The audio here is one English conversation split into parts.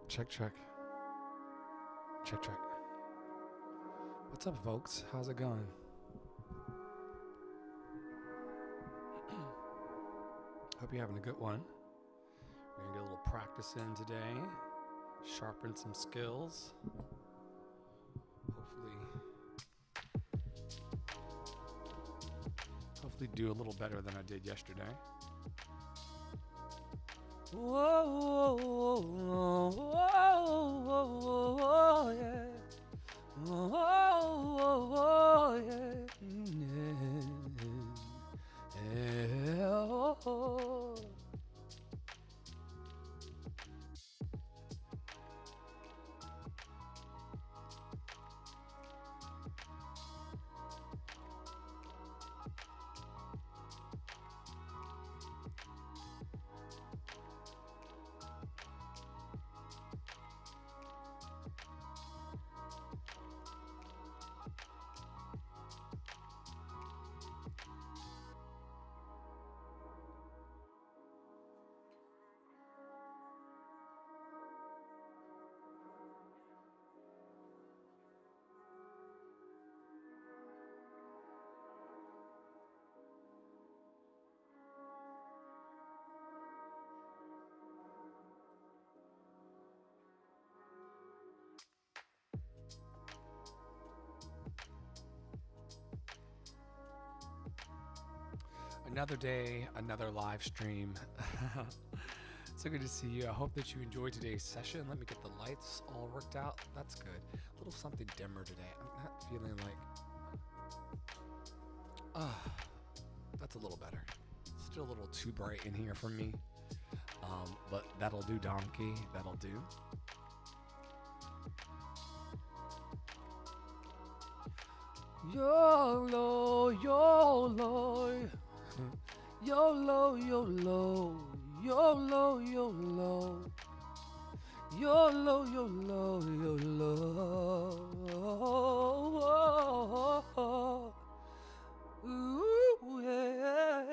Check, check. Check, check. What's up, folks? How's it going? Hope you're having a good one. We're going to get a little practice in today. Sharpen some skills. Hopefully do a little better than I did yesterday. Whoa, whoa, whoa, whoa, whoa, yeah. Whoa, whoa, whoa, yeah. Yeah. Oh. Another day, another live stream. So good to see you. I hope that you enjoyed today's session. Let me get the lights all worked out. That's good. A little something dimmer today. I'm not feeling like, that's a little better. Still a little too bright in here for me. But that'll do, donkey. That'll do. YOLO, YOLO. YOLO, YOLO, YOLO, YOLO, YOLO, YOLO, YOLO. Ooh, yeah.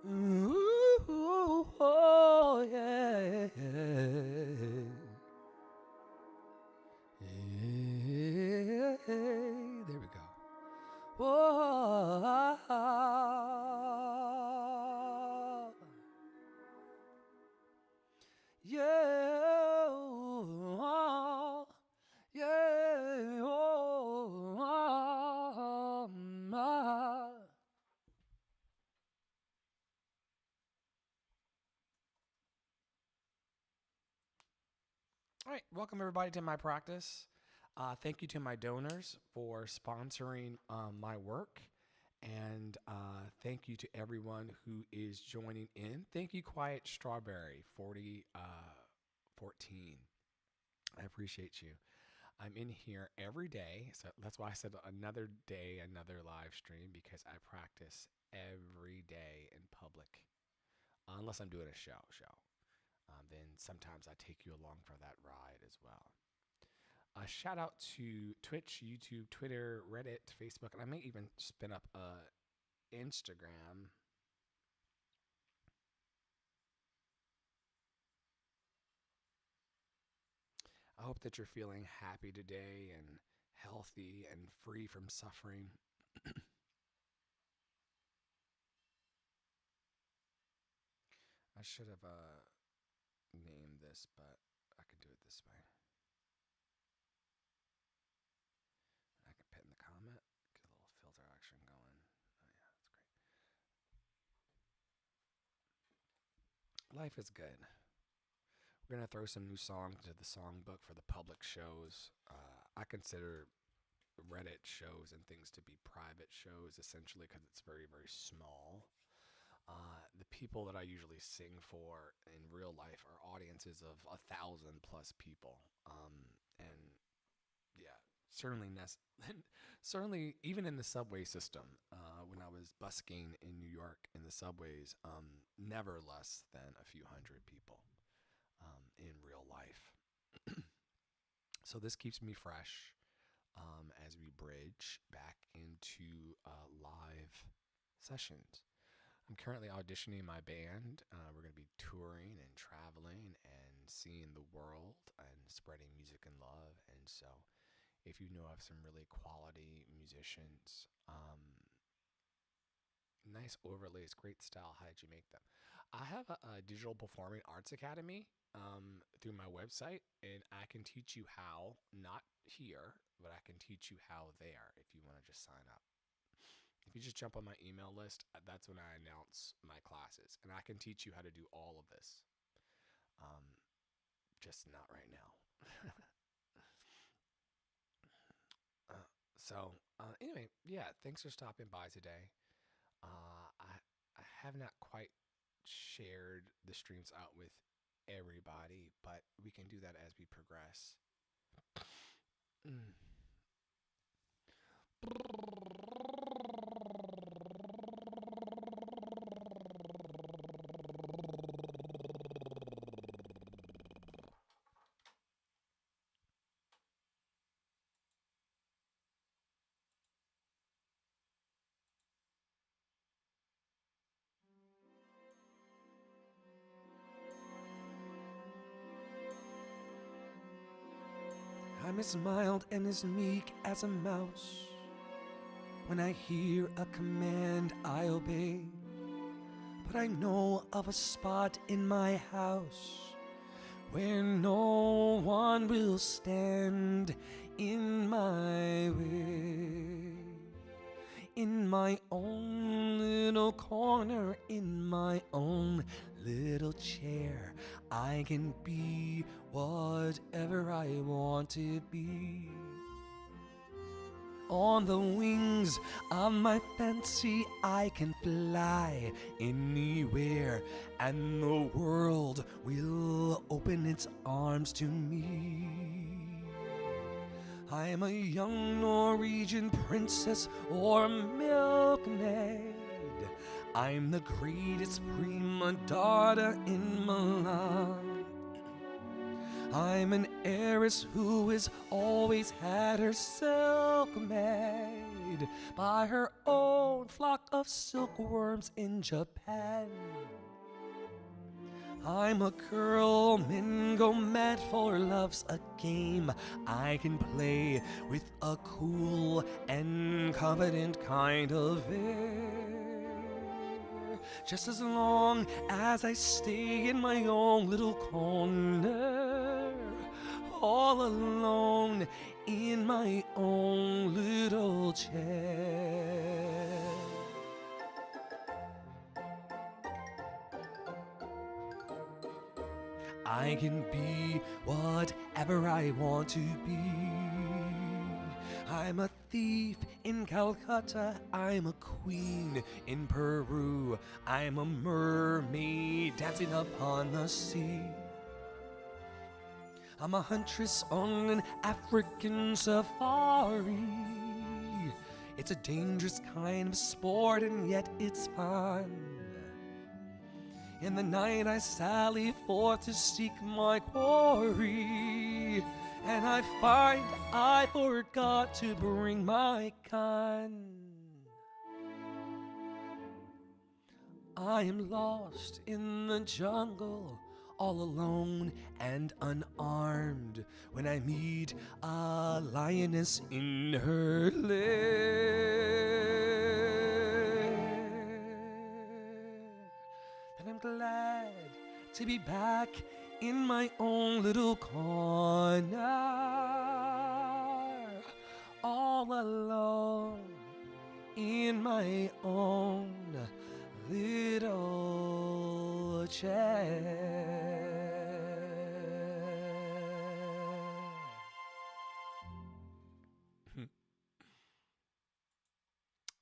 Ooh, oh, yeah. There we go. Oh, yeah, oh, yeah, oh, All right, welcome everybody to my practice. Thank you to my donors for sponsoring my work. And thank you to everyone who is joining in. Thank you, Quiet Strawberry 4014. I appreciate you. I'm in here every day. So that's why I said another day, another live stream, because I practice every day in public. Unless I'm doing a show. Then sometimes I take you along for that ride as well. Shout out to Twitch, YouTube, Twitter, Reddit, Facebook, and I may even spin up Instagram. I hope that you're feeling happy today and healthy and free from suffering. I should have named this, but I can do it this way. I can put in the comment, get a little filter action going. Oh yeah, that's great. Life is good. We're going to throw some new songs into the songbook for the public shows. I consider Reddit shows and things to be private shows, essentially, because it's very, very small. The people that I usually sing for in real life are audiences of 1,000 plus people. And yeah, certainly, certainly even in the subway system, when I was busking in New York in the subways, never less than a few hundred people in real life. So this keeps me fresh as we bridge back into live sessions. I'm currently auditioning my band. We're going to be touring and traveling and seeing the world and spreading music and love. And so, if you know of some really quality musicians, nice overlays, great style, how did you make them? I have a digital performing arts academy through my website, and I can teach you how, not here, but I can teach you how there if you want to just sign up. If you just jump on my email list, that's when I announce my classes, and I can teach you how to do all of this. Um, just not right now. Anyway, yeah, thanks for stopping by today. I have not quite shared the streams out with everybody, but we can do that as we progress. Mm. I'm as mild and as meek as a mouse. When I hear a command, I obey. But I know of a spot in my house where no one will stand in my way. In my own little corner, in my own little chair, I can be whatever I want to be. On the wings of my fancy, I can fly anywhere, and the world will open its arms to me. I am a young Norwegian princess or milkmaid. I'm the greatest prima donna in Milan. I'm an heiress who has always had her silk made by her own flock of silkworms in Japan. I'm a girl, men go mad for love's a game I can play with a cool and confident kind of air. Just as long as I stay in my own little corner, all alone in my own little chair. I can be whatever I want to be. I'm a thief in Calcutta, I'm a queen in Peru, I'm a mermaid dancing upon the sea. I'm a huntress on an African safari. It's a dangerous kind of sport, and yet it's fun. In the night I sally forth to seek my quarry, and I find I forgot to bring my gun. I am lost in the jungle, all alone and unarmed, when I meet a lioness in her lair. And I'm glad to be back in my own little corner, all alone in my own little chair.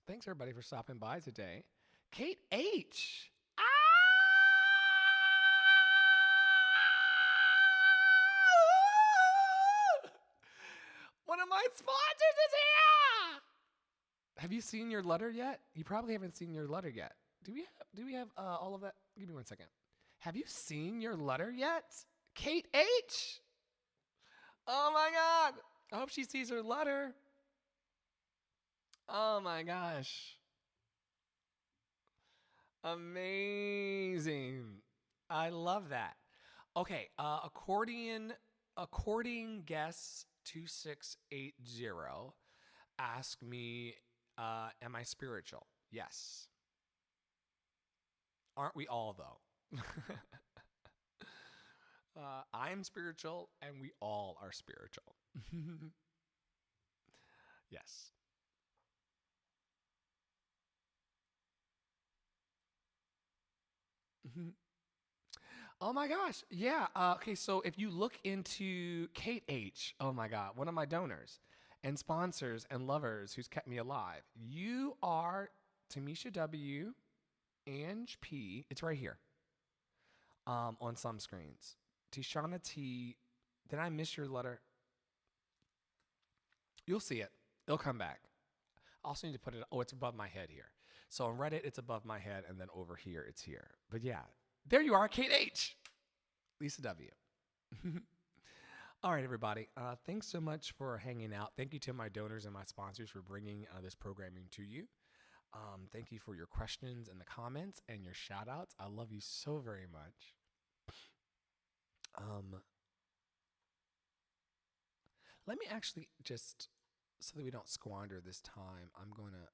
Thanks everybody for stopping by today. Kate H. One of my sponsors is here. Have you seen your letter yet? You probably haven't seen your letter yet. Do we have all of that? Give me 1 second. Have you seen your letter yet? Kate H. Oh my God. I hope she sees her letter. Oh my gosh. Amazing. I love that. Okay, accordion guest 2680 ask me, am I spiritual? Yes. Aren't we all though? I am spiritual and we all are spiritual. Yes. Oh my gosh. Yeah. Okay. So if you look into Kate H, oh my God, one of my donors and sponsors and lovers who's kept me alive, you are Tamisha W, Ange P. It's right here on some screens. Tishana T. Did I miss your letter? You'll see it. It'll come back. I also need to put it. Oh, it's above my head here. So on Reddit, it's above my head, and then over here, it's here. But yeah, there you are, Kate H. Lisa W. All right, everybody. Thanks so much for hanging out. Thank you to my donors and my sponsors for bringing this programming to you. Thank you for your questions and the comments and your shout outs. I love you so very much. Let me actually just, so that we don't squander this time, I'm going to.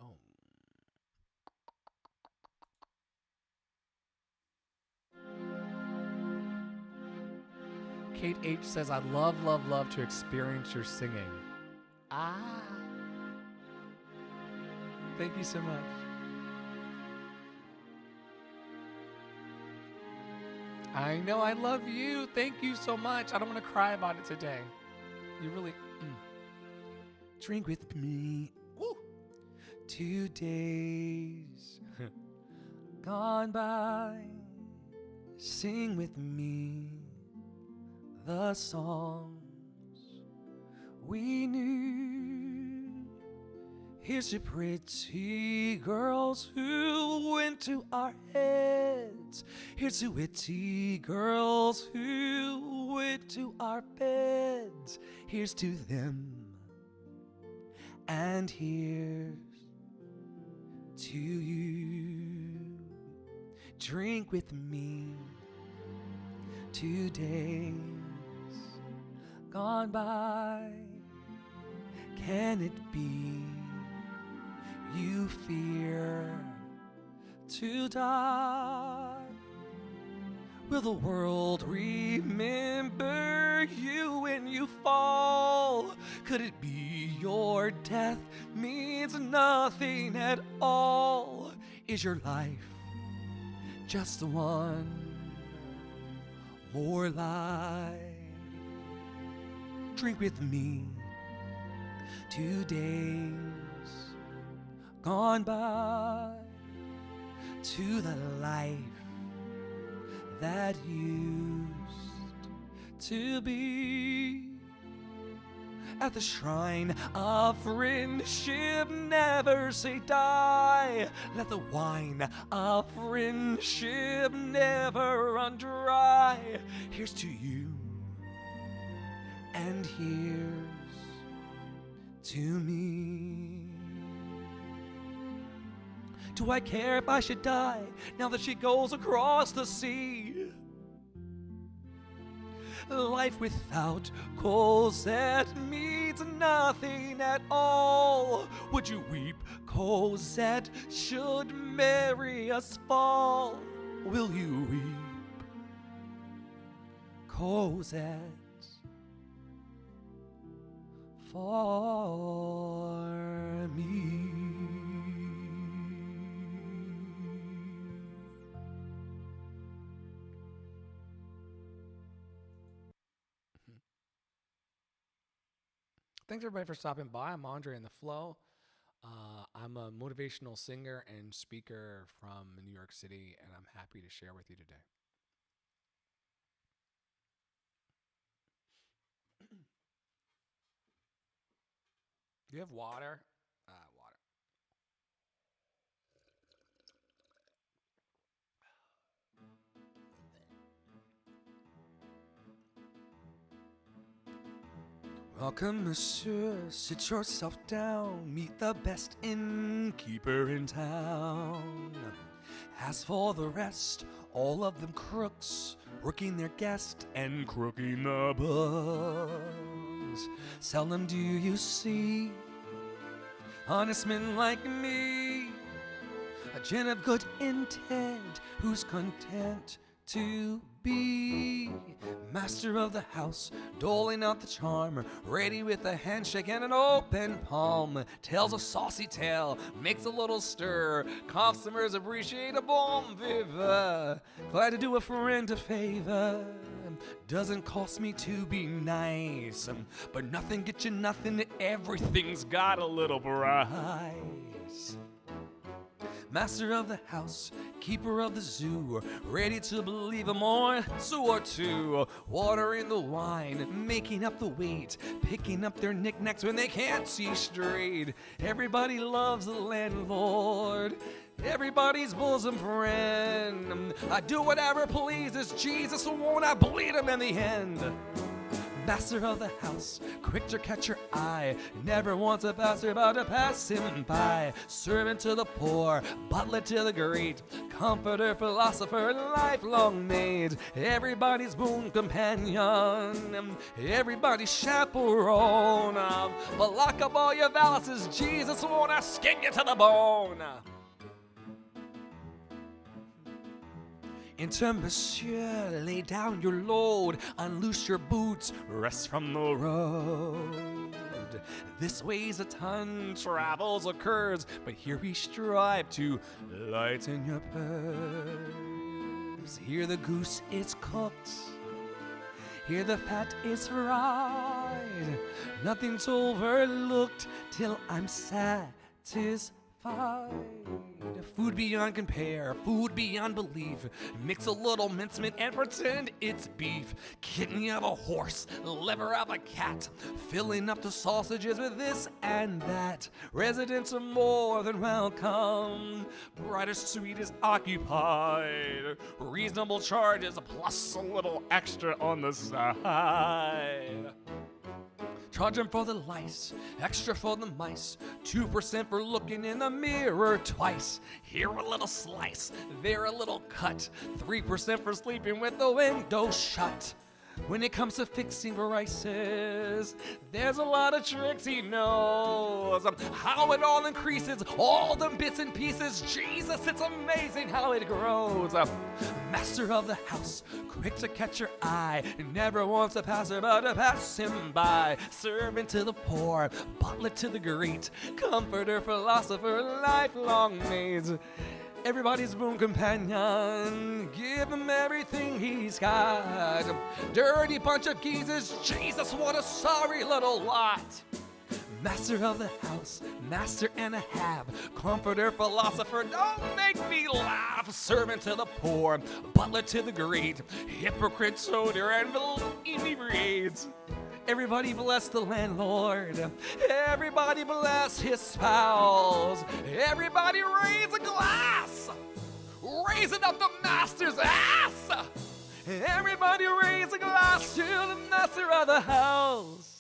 Oh. Kate H says, I'd love to experience your singing. Ah. Thank you so much. I know, I love you. Thank you so much. I don't want to cry about it today. You really. Drink with me. Woo. 2 days gone by. Sing with me the songs we knew. Here's to pretty girls who went to our heads. Here's to witty girls who went to our beds. Here's to them. And here's to you. Drink with me. 2 days gone by. Can it be you fear to die? Will the world remember you when you fall? Could it be your death means nothing at all? Is your life just one more lie? Drink with me. 2 days gone by to the life that used to be. At the shrine of friendship, never say die. Let the wine of friendship never run dry. Here's to you, and here's to me. Do I care if I should die now that she goes across the sea? Life without Cosette means nothing at all. Would you weep, Cosette, should marry us fall? Will you weep, Cosette, for me? Thanks everybody for stopping by. I'm Andre in the Flow. I'm a motivational singer and speaker from New York City, and I'm happy to share with you today. Do you have water? Water. Welcome, monsieur, sit yourself down. Meet the best innkeeper in town. As for the rest, all of them crooks, working their guest and crooking the books. Seldom do you see honest men like me, a gent of good intent who's content to be master of the house, doling out the charm, ready with a handshake and an open palm. Tells a saucy tale, makes a little stir, customers appreciate a bon vivant. Glad to do a friend a favor. Doesn't cost me to be nice, but nothing gets you nothing, everything's got a little price. Master of the house, keeper of the zoo, ready to believe a morsel or two. Watering the wine, making up the weight, picking up their knickknacks when they can't see straight. Everybody loves the landlord, everybody's bosom friend. I do whatever pleases Jesus, won't I bleed him in the end? Master of the house, quick to catch your eye, never wants a passer about to pass him by. Servant to the poor, butler to the great, comforter, philosopher, lifelong maid. Everybody's boon companion, everybody's chaperone. But lock up all your valises, Jesus won't I skin you to the bone. Enter, monsieur, lay down your load, unloose your boots, rest from the road. This weighs a ton, travels occurs, but here we strive to lighten your purse. Here the goose is cooked, here the fat is fried, nothing's overlooked till I'm satisfied. Food beyond compare, food beyond belief. Mix a little mincemeat and pretend it's beef. Kidney of a horse, liver of a cat, filling up the sausages with this and that. Residents are more than welcome, bright as sweet is occupied. Reasonable charges plus a little extra on the side. Charge 'em for the lice, extra for the mice, 2% for looking in the mirror twice. Here a little slice, there a little cut, 3% for sleeping with the window shut. When it comes to fixing prices, there's a lot of tricks he knows. How it all increases, all the bits and pieces. Jesus, it's amazing how it grows. Master of the house, quick to catch your eye, never wants a passer but to pass him by. Servant to the poor, butler to the great, comforter, philosopher, lifelong maid. Everybody's boon companion, give him everything he's got. Dirty bunch of geezers, Jesus, what a sorry little lot. Master of the house, master and a half, comforter, philosopher, don't make me laugh. Servant to the poor, butler to the great, hypocrite, soldier, and inebriates. Everybody bless the landlord, everybody bless his spouse, everybody raise a glass, raising up the master's ass. Everybody raise a glass to the master of the house.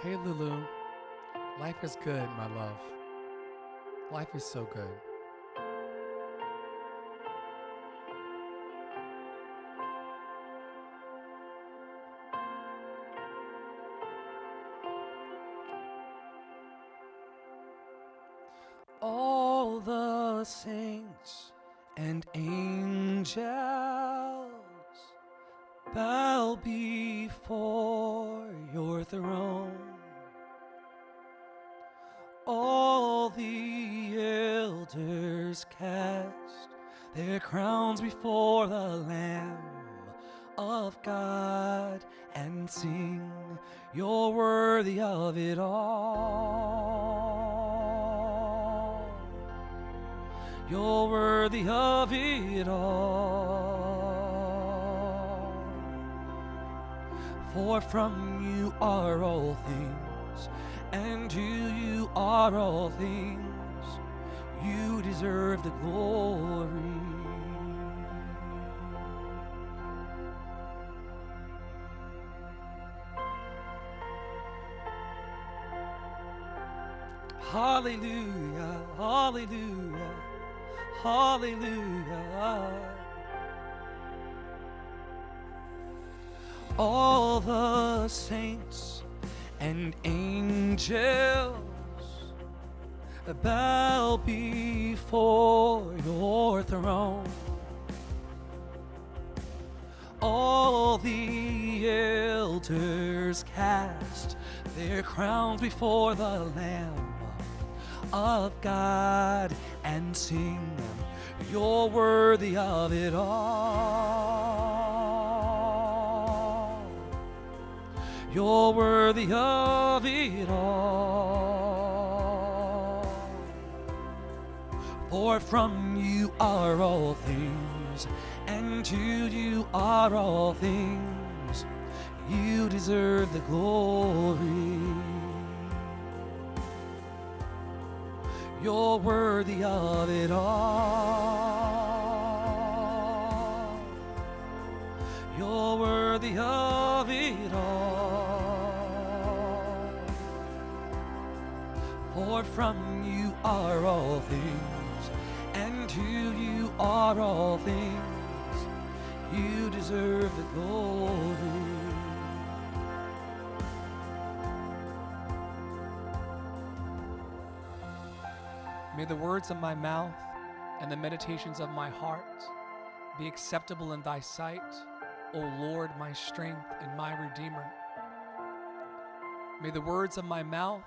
Hey Lulu, life is good, my love. Life is so good. All the saints and angels bow before your throne. All the elders cast their crowns before the Lamb of God and sing, you're worthy of it all. You're worthy of it all. For from you are all things, and to you are all things. You deserve the glory. Hallelujah, hallelujah, hallelujah. All the saints and angels bow before your throne. All the elders cast their crowns before the Lamb of God and sing, you're worthy of it all. You're worthy of it all. For from you are all things, and to you are all things. You deserve the glory. You're worthy of it all. You're worthy of it all. For from you are all things, and to you are all things. You deserve the glory. May the words of my mouth and the meditations of my heart be acceptable in thy sight, O Lord, my strength and my Redeemer. May the words of my mouth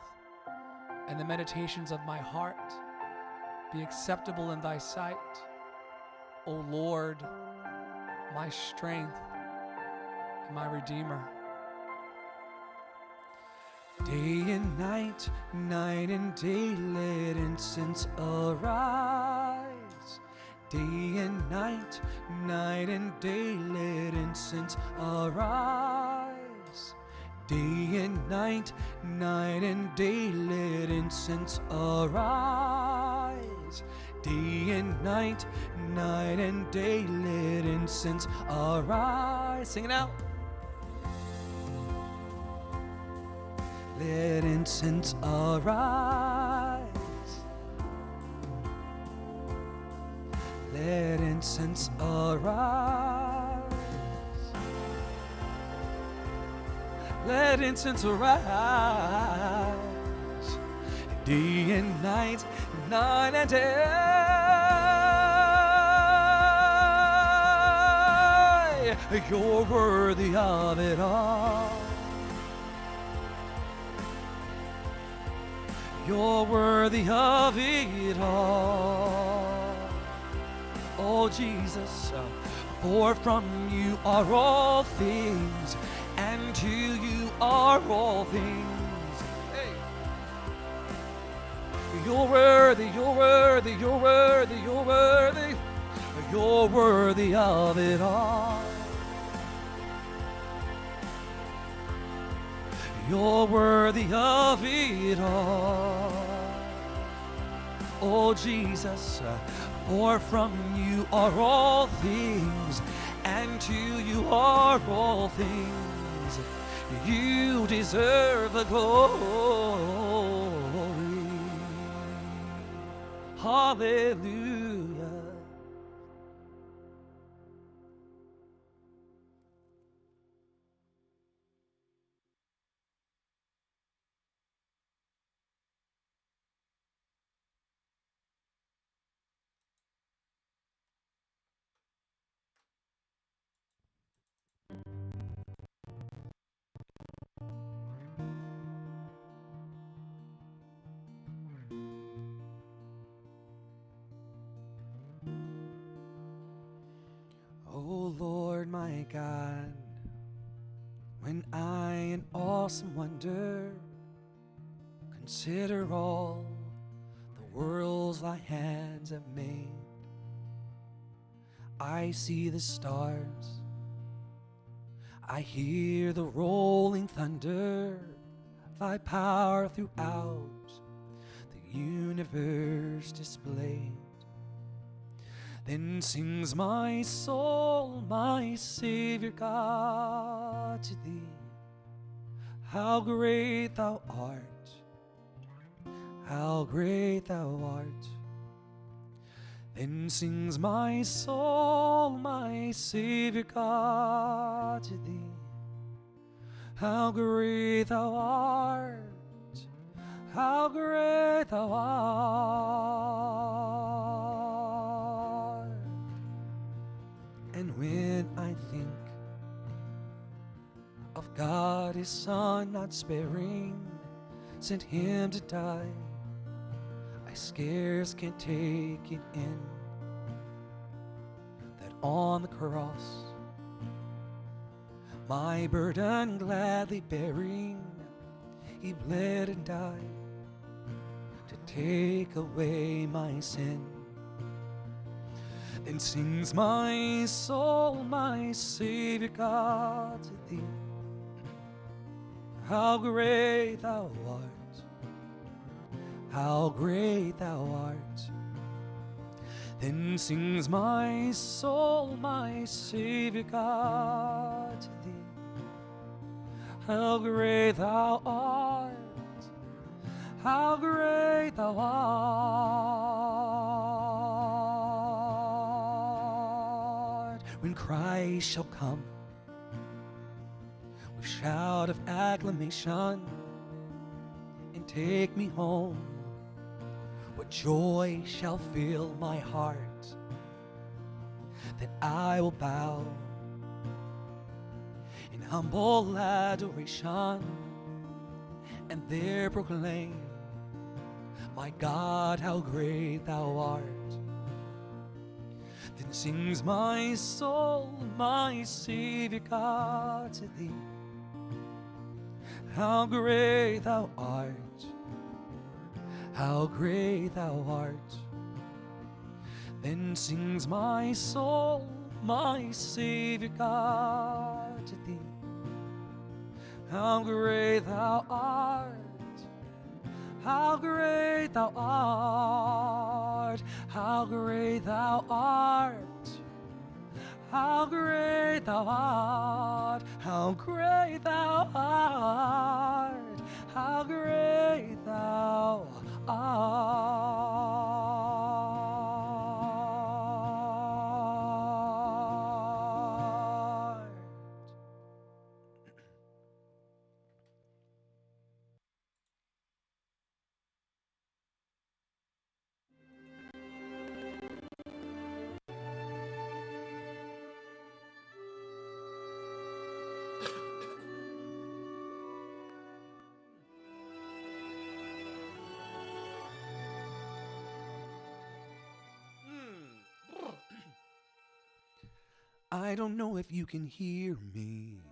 and the meditations of my heart be acceptable in thy sight, O Lord, my strength and my Redeemer. Day and night, night and day, let incense arise. Day and night, night and day, let incense arise. Day and night, night and day, let incense arise. Day and night, night and day, let incense arise. Sing it out. Let incense arise. Let incense arise. Let incense arise. Day and night, night and day. You're worthy of it all. You're worthy of it all. Oh Jesus, for from you are all things, and to you are all things. Hey. You're worthy, you're worthy, you're worthy, you're worthy. You're worthy of it all. You're worthy of it all. Oh Jesus, for from you are all things, and to you are all things. You deserve the glory. Hallelujah. O Lord my God, when I in awesome wonder consider all the worlds thy hands have made, I see the stars, I hear the rolling thunder, thy power throughout the universe displayed. Then sings my soul, my Savior God, to thee. How great thou art, how great thou art. Then sings my soul, my Savior God, to thee. How great thou art, how great thou art. And when I think of God, his Son, not sparing, sent him to die, I scarce can take it in, that on the cross, my burden gladly bearing, he bled and died to take away my sin. Then sings my soul, my Savior God, to thee. How great thou art, how great thou art. Then sings my soul, my Savior God, to thee. How great thou art, how great thou art. When Christ shall come with shout of acclamation and take me home, what joy shall fill my heart, that I will bow in humble adoration and there proclaim, my God, how great thou art. Then sings my soul, my Savior God, to thee. How great thou art, how great thou art. Then sings my soul, my Savior God, to thee. How great thou art, how great thou art, how great thou art, how great thou art, how great thou art, how great thou art. I don't know if you can hear me,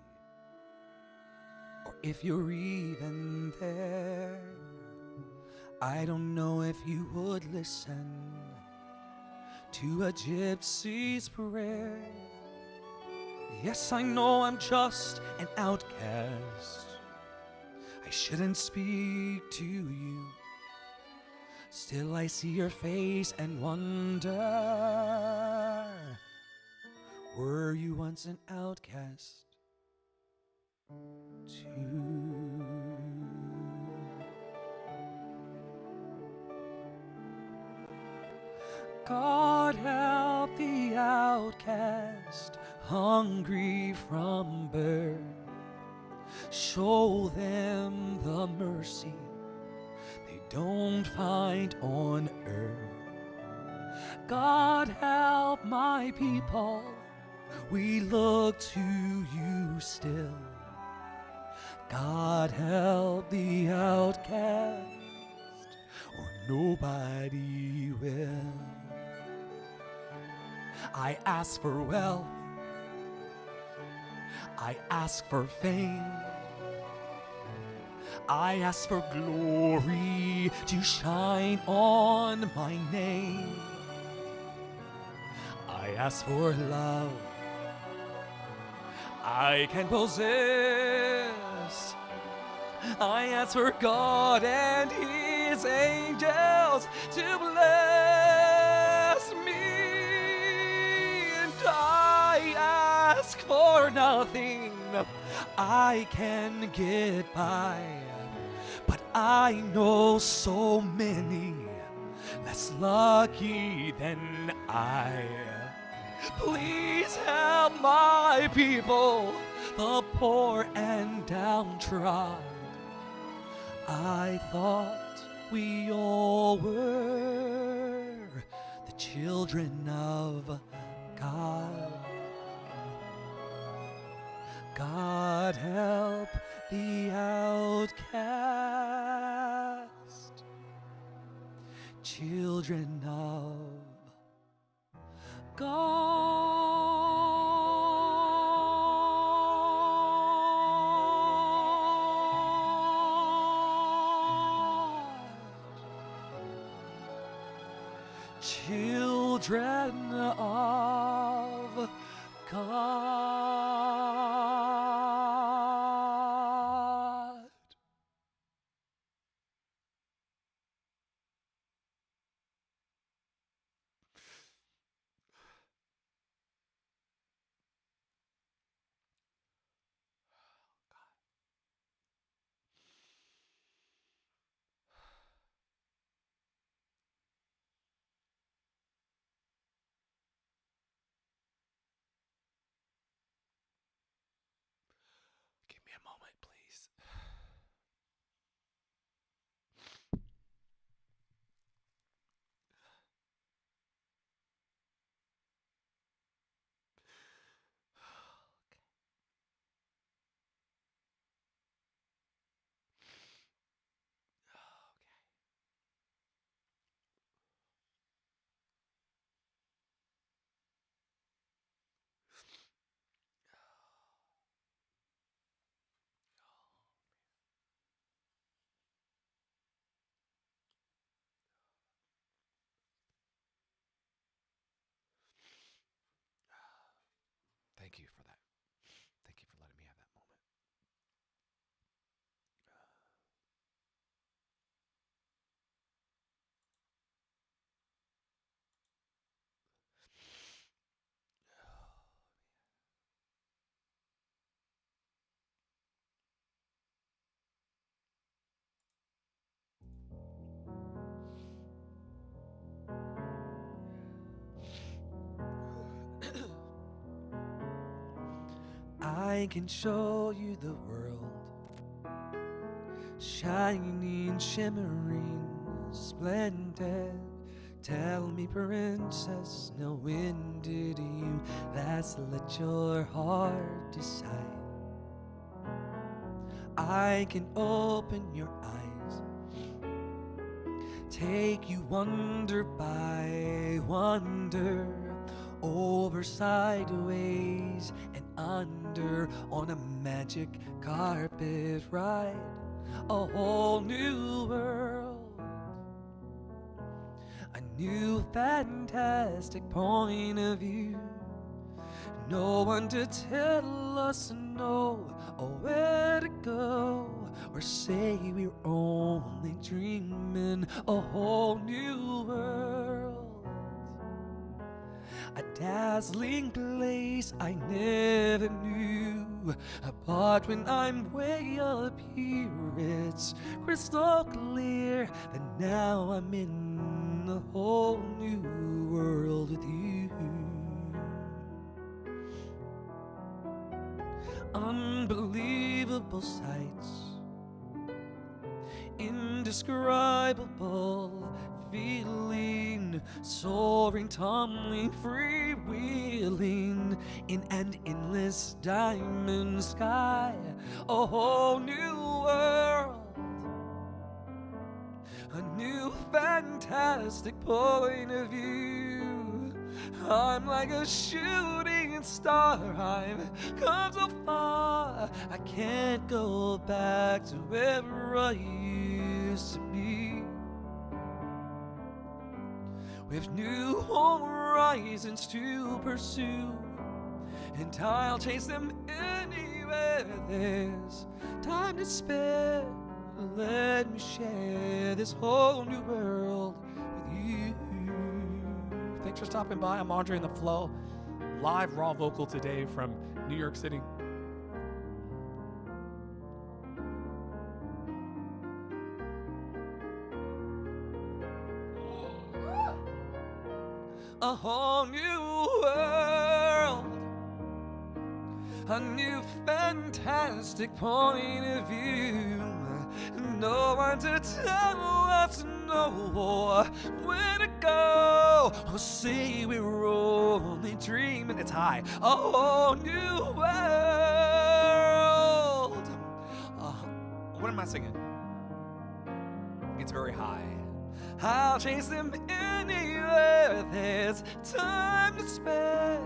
or if you're even there. I don't know if you would listen to a gypsy's prayer. Yes, I know I'm just an outcast. I shouldn't speak to you. Still I see your face and wonder, were you once an outcast too? God help the outcast, hungry from birth. Show them the mercy they don't find on earth. God help my people, we look to you still. God help the outcast, or nobody will. I ask for wealth, I ask for fame. I ask for glory to shine on my name. I ask for love I can possess. I ask for God and His angels to bless me. And I ask for nothing. I can get by. But I know so many less lucky than I. Please help my people, the poor and downtrodden. I thought we all were the children of God. God help the outcast, children of God. Children of God. Give me a moment, please. Thank you for that. Thank you for letting me have that moment. I can show you the world, shining, shimmering, splendid. Tell me, princess, now when did you last let your heart decide? I can open your eyes, take you wonder by wonder, over, sideways, and under, on a magic carpet ride, a whole new world, a new fantastic point of view. No one to tell us no, or where to go, or say we're only dreaming. A whole new world, a dazzling place I never knew. But when I'm way up here, it's crystal clear that now I'm in a whole new world with you. Unbelievable sights, indescribable feeling, soaring, tumbling, freewheeling in an endless diamond sky. A whole new world, a new fantastic point of view. I'm like a shooting shining star. I've come so far, I can't go back to where I used to be. With new horizons to pursue, and I'll chase them anywhere there's time to spare. Let me share this whole new world with you. Thanks for stopping by. I'm Andre in the Flow. Live raw vocal today from New York City. A whole new world, a new fantastic point of view. No one to tell us no where to go, or say we're only dreaming. It's high. A whole new world. What am I singing? It's very high. I'll chase them anywhere there's time to spare.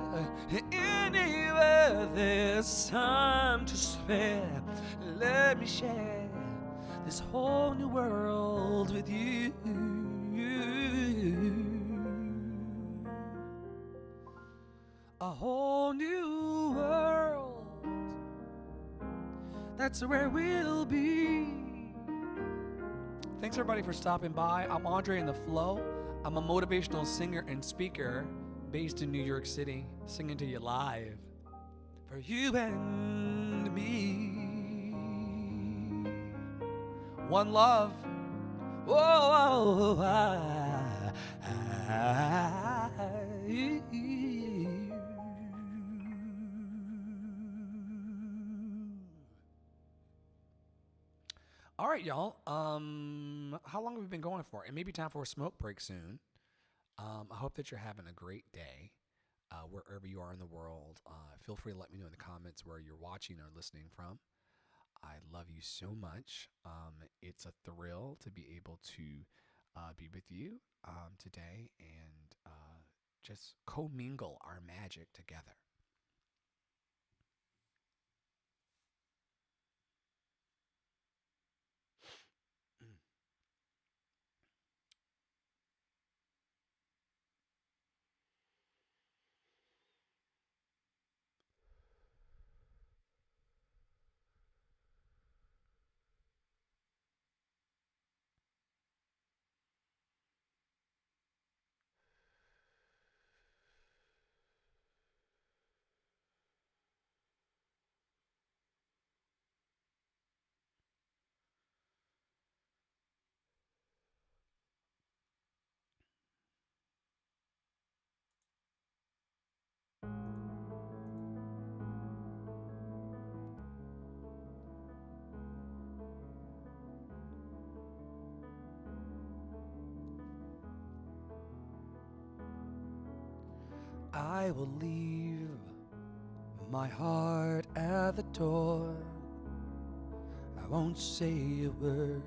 Anywhere there's time to spare. Let me share this whole new world with you. A whole new world. That's where we'll be. Thanks everybody for stopping by. I'm Andre in the Flow. I'm a motivational singer and speaker based in New York City, singing to you live for you and me. One love. Whoa, All right, y'all. How long have we been going for? It may be time for a smoke break soon. I hope that you're having a great day wherever you are in the world. Feel free to let me know in the comments where you're watching or listening from. I love you so much. It's a thrill to be able to be with you today and just commingle our magic together. I will leave my heart at the door. I won't say a word.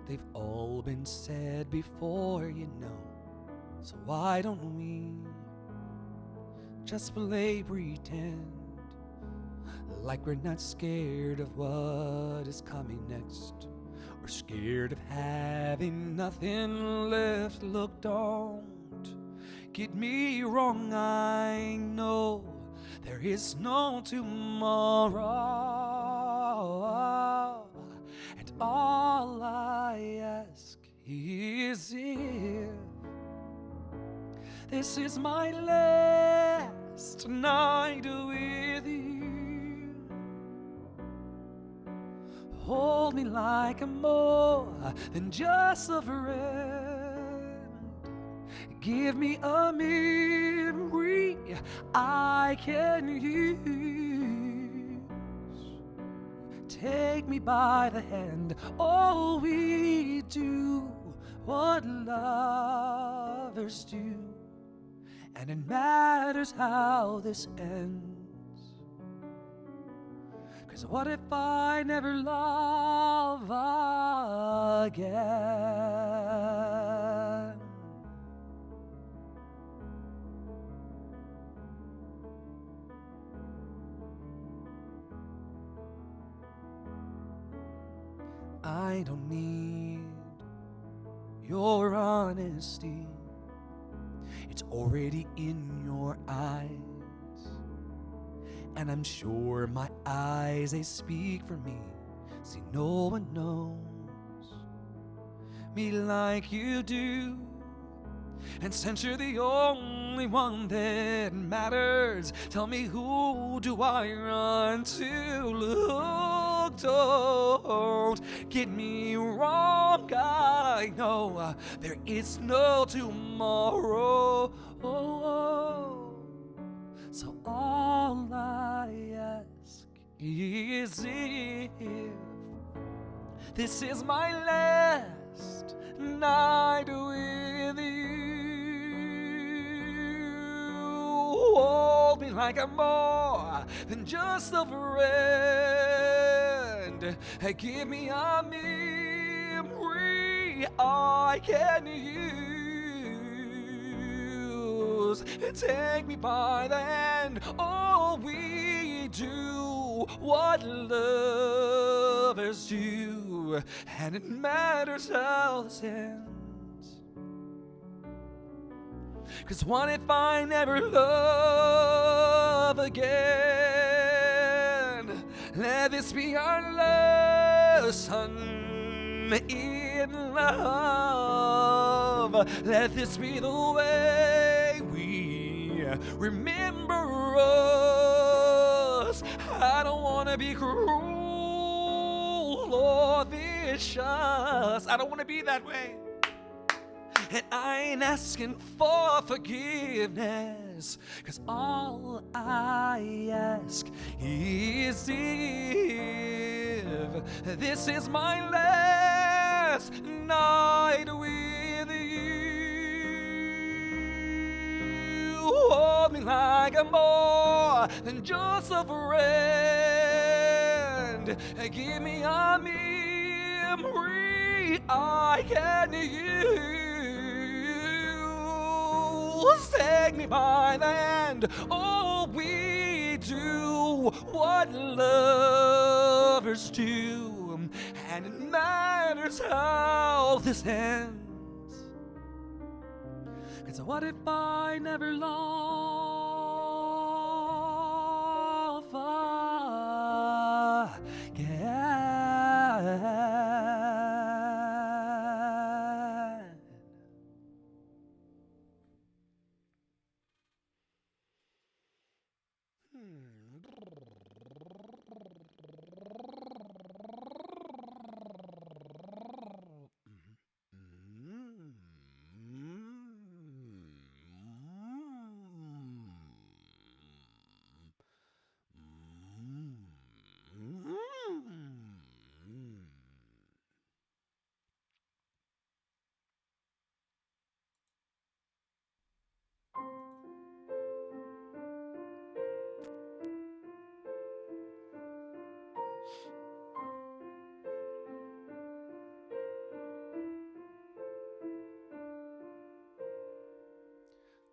They've all been said before, you know. So why don't we just play pretend, like we're not scared of what is coming next, or scared of having nothing left. Look, don't get me wrong, I know there is no tomorrow, and all I ask is if this is my last night with you, hold me like I'm more than just a friend. Give me a memory I can use. Take me by the hand. Oh, we do what lovers do, and it matters how this ends. 'Cause what if I never love again? I don't need your honesty. It's already in your eyes, and I'm sure my eyes, they speak for me. See, no one knows me like you do, and since you're the only one that matters, tell me, who do I run to? Look, don't get me wrong, I know there is no tomorrow. So all I ask is, if this is my last night with you, hold me like I'm more than just a friend. Give me a memory I can use. Take me by the hand. Oh, we do what lovers do, and it matters how this ends. 'Cause what if I never love again? Let this be our lesson in love. Let this be the way we remember us. I don't wanna be cruel or vicious. I don't wanna be that way. And I ain't asking for forgiveness, 'cause all I ask is, if this is my last night with you, hold me like I'm more than just a friend. Give me a memory I can use. Take me by the hand. Oh, we do what lovers do, and it matters how this ends. 'Cause what if I never love again?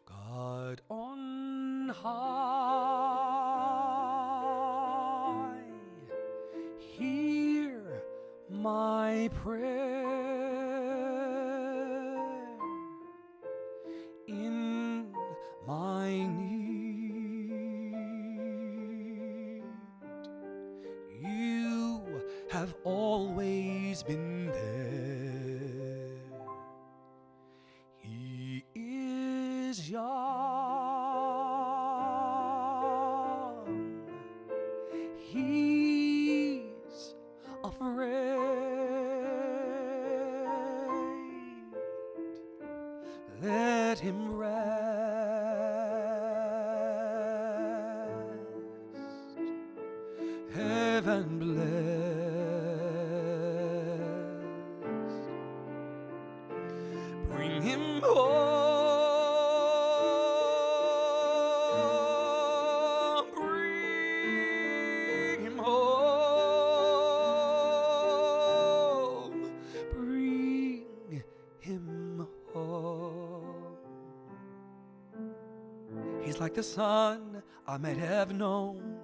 God on high, hear my prayer. In my need, you have always been there. He is young, he's afraid. Let him rest, heaven blessed. Bring him home, bring him home, bring him home. He's like the son I might have known.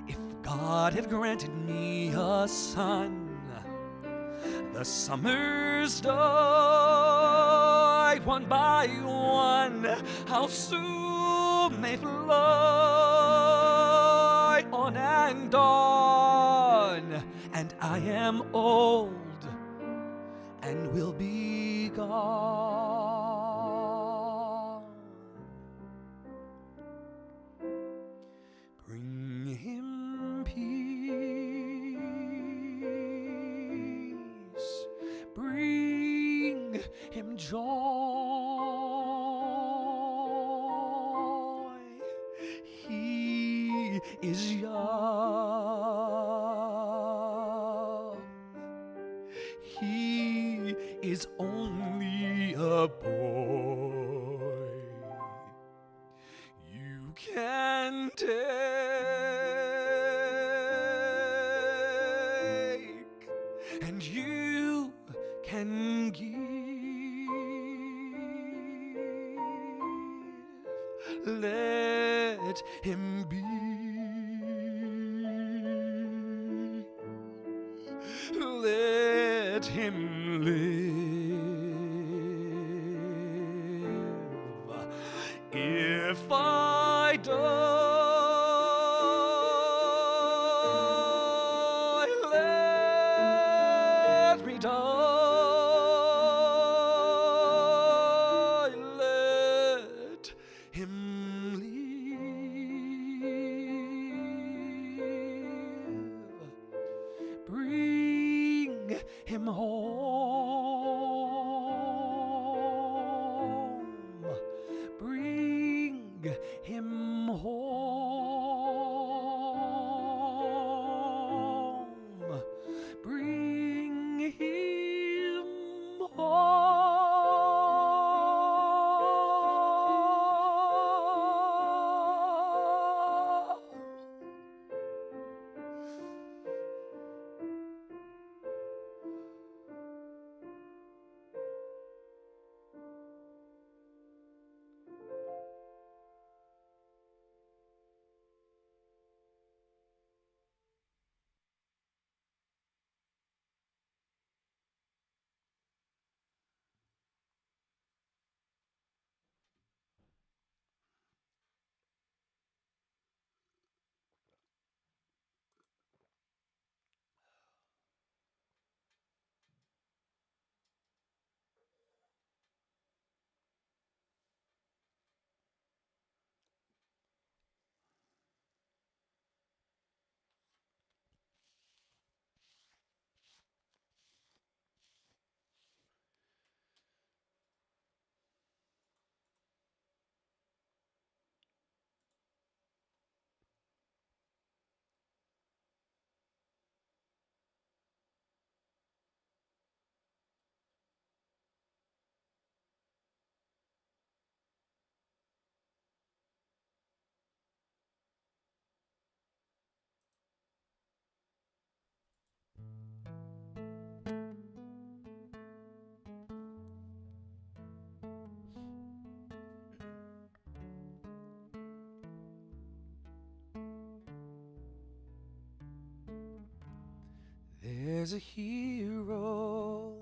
If God had granted me a son. The summers die one by one, how soon they fly on and on, and I am old and will be gone. Bring him peace, bring him joy. He is young, he is only a boy. You can take and you can give. Let him be. Let him live. If I die, let me die. Let him live. Bring him home. Bring him home. Bring him home. There's a hero.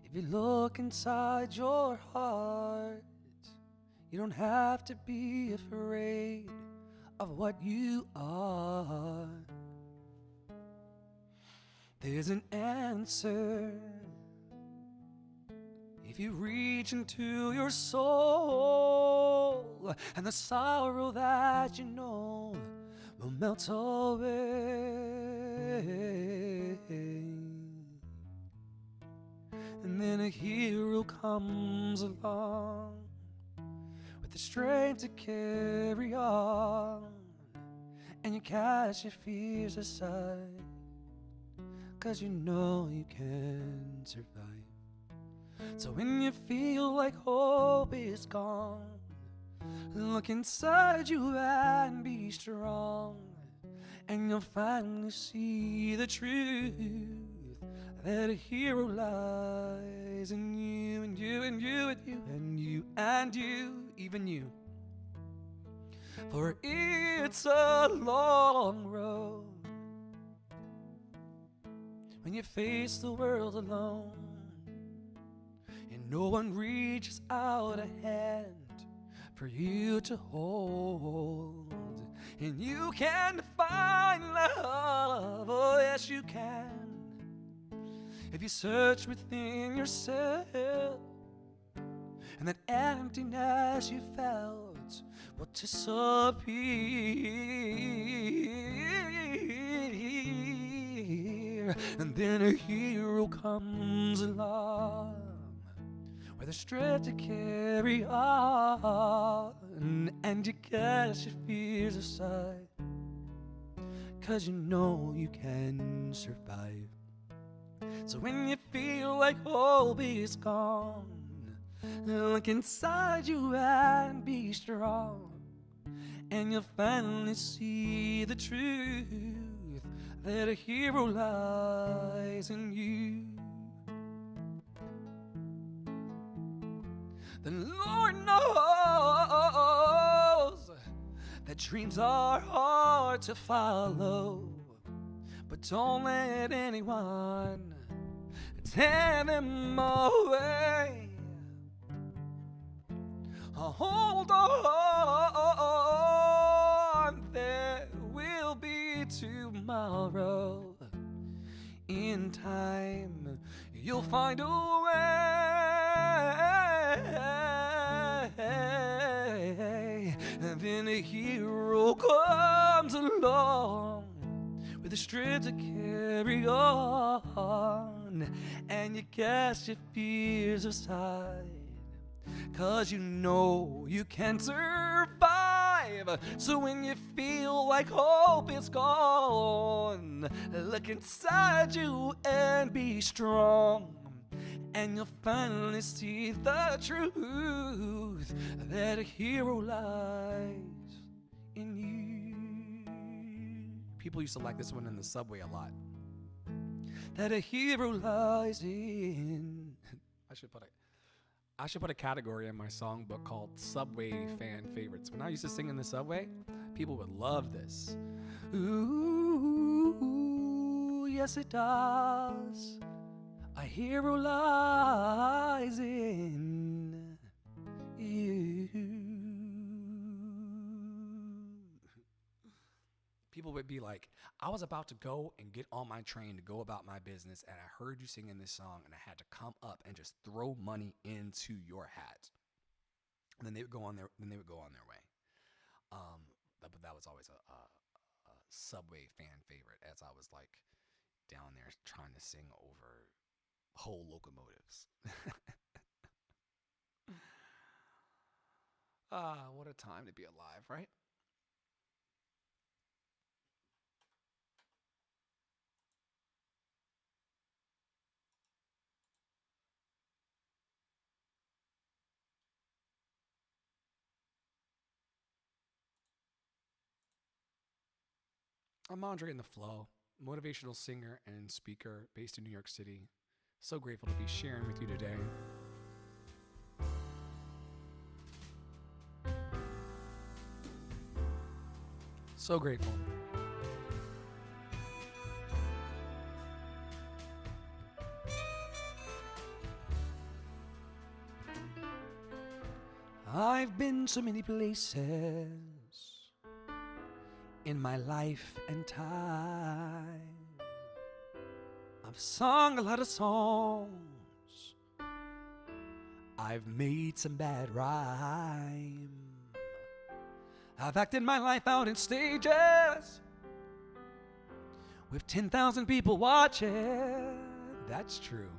If you look inside your heart, you don't have to be afraid of what you are. There's an answer. If you reach into your soul, and the sorrow that you know will melt away. And then a hero comes along with the strength to carry on, and you cast your fears aside, 'cause you know you can survive. So when you feel like hope is gone, look inside you and be strong, and you'll finally see the truth, that a hero lies in you, and you, and you, and you, and you, and you, even you. for it's a long road when you face the world alone and no one reaches out a hand for you to hold. And you can find love, oh yes you can, if you search within yourself, and that emptiness you felt will disappear. And then a hero comes along with the strength to carry on, and you cast your fears aside, 'cause you know you can survive. So when you feel like hope is gone, look inside you and be strong, and you'll finally see the truth that a hero lies in you. The Lord knows that dreams are hard to follow, but don't let anyone tear them away. Hold on, there will be tomorrow. In time, you'll find a way. And then a hero comes along with the strength to carry on, and you cast your fears aside, 'cause you know you can survive. So when you feel like hope is gone, look inside you and be strong, and you'll finally see the truth that a hero lies in you. People used to like this one in the subway a lot. That a hero lies in. I should put a category in my songbook called Subway Fan Favorites. When I used to sing in the subway, people would love this. Ooh, yes it does. A hero lies in you. People would be like, I was about to go and get on my train to go about my business, and I heard you singing this song, and I had to come up and just throw money into your hat. And then they would go on their way. But that was always a subway fan favorite, as I was like down there trying to sing over whole locomotives. What a time to be alive, right? I'm Andre in the Flow, motivational singer and speaker based in New York City. So grateful to be sharing with you today. So grateful. I've been so many places in my life and time. I've sung a lot of songs. I've made some bad rhyme. I've acted my life out in stages with 10,000 people watching. That's true.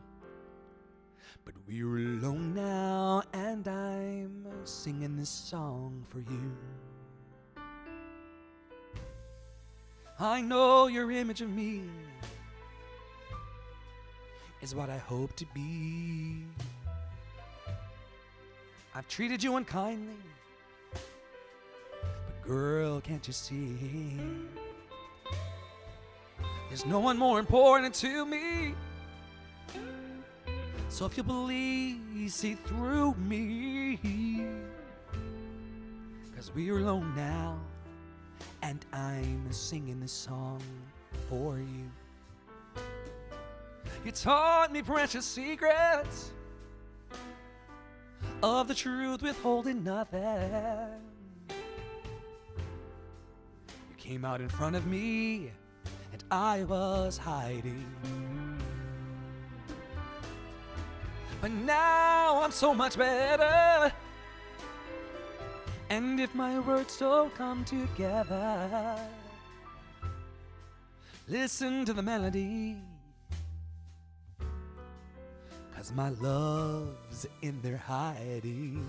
But we're alone now, and I'm singing this song for you. I know your image of me is what I hope to be. I've treated you unkindly, but girl, can't you see? There's no one more important to me. So if you believe, see through me. 'Cause 'cause we're alone now, and I'm singing this song for you. You taught me precious secrets of the truth, withholding nothing. You came out in front of me, and I was hiding. But now I'm so much better, and if my words don't come together, listen to the melody, 'cause my love's in there hiding.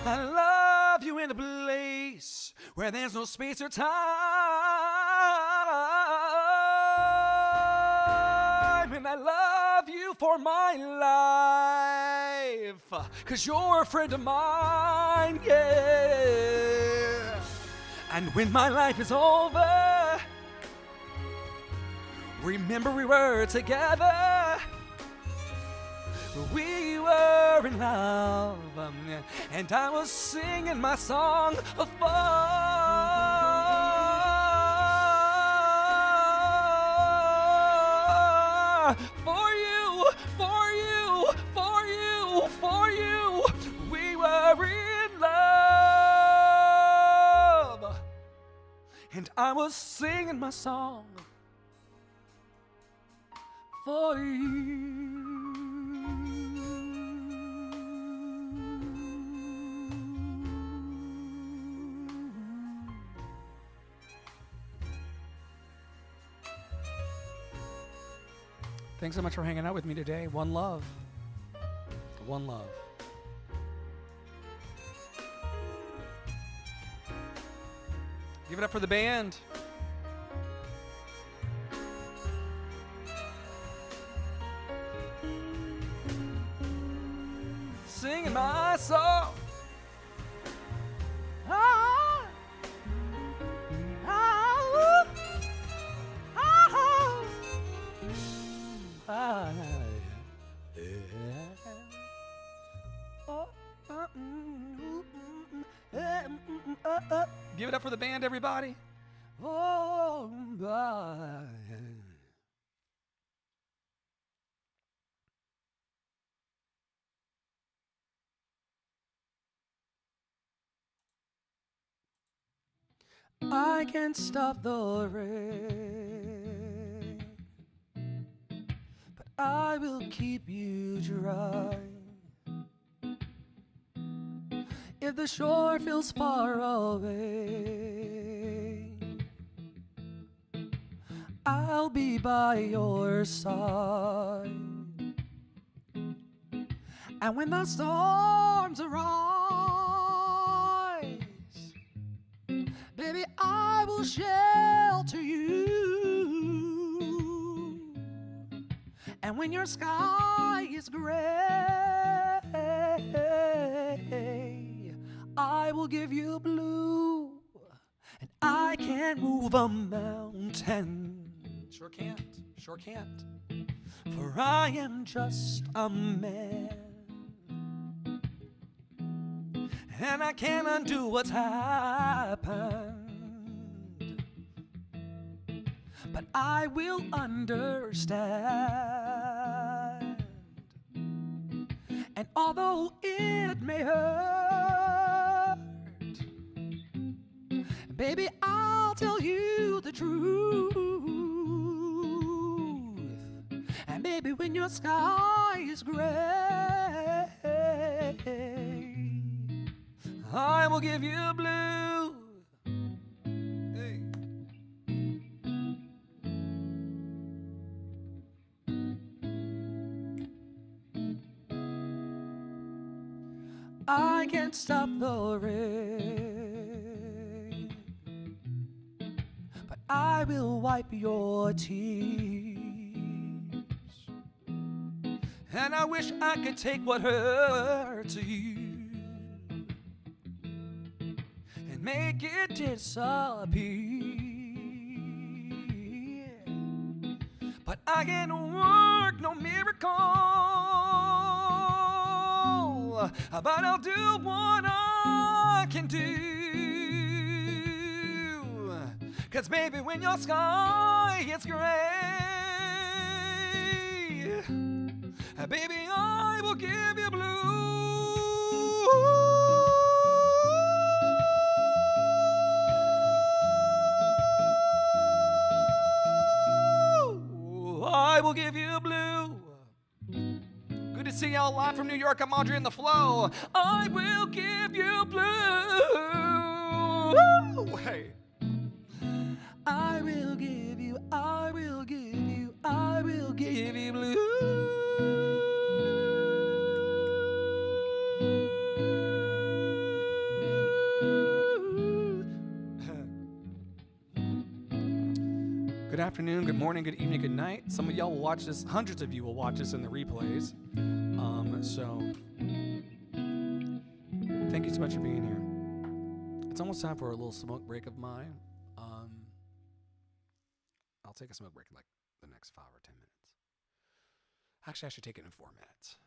I love you in a place where there's no space or time, and I love you for my life, 'cause you're a friend of mine, yeah. And when my life is over, remember we were together. We were in love, and I was singing my song for you, for you, for you, for you. We were in love, and I was singing my song for you. Thanks so much for hanging out with me today. One love. One love. Give it up for the band. Singing my song. Give it up for the band, everybody. I can't stop the rain, but I will keep you dry. If the shore feels far away, I'll be by your side. And when the storms arise, baby, I will shelter you. And when your sky is gray, I will give you blue. And I can't move a mountain. Sure can't, sure can't. For I am just a man, and I can't undo what's happened, but I will understand. And although it may hurt, baby, I'll tell you the truth. And baby, when your sky is gray, I will give you blue. Hey. can't stop the rain, but I will wipe your tears. And I wish I could take what hurts you and make it disappear. But I can't work no miracle, but I'll do what I can do. 'Cause baby, when your sky is gray, baby, I will give you blue. I will give you blue. Good to see y'all live from New York. I'm Audrey in the Flow. I will give you blue. Hey. I will give you, I will give you, I will give you blue. Good afternoon, good morning, good evening, good night. Some of y'all will watch this, hundreds of you will watch this in the replays. So thank you so much for being here. It's almost time for a little smoke break of mine. I'll take a smoke break in like the next 5 or 10 minutes. Actually, I should take it in 4 minutes,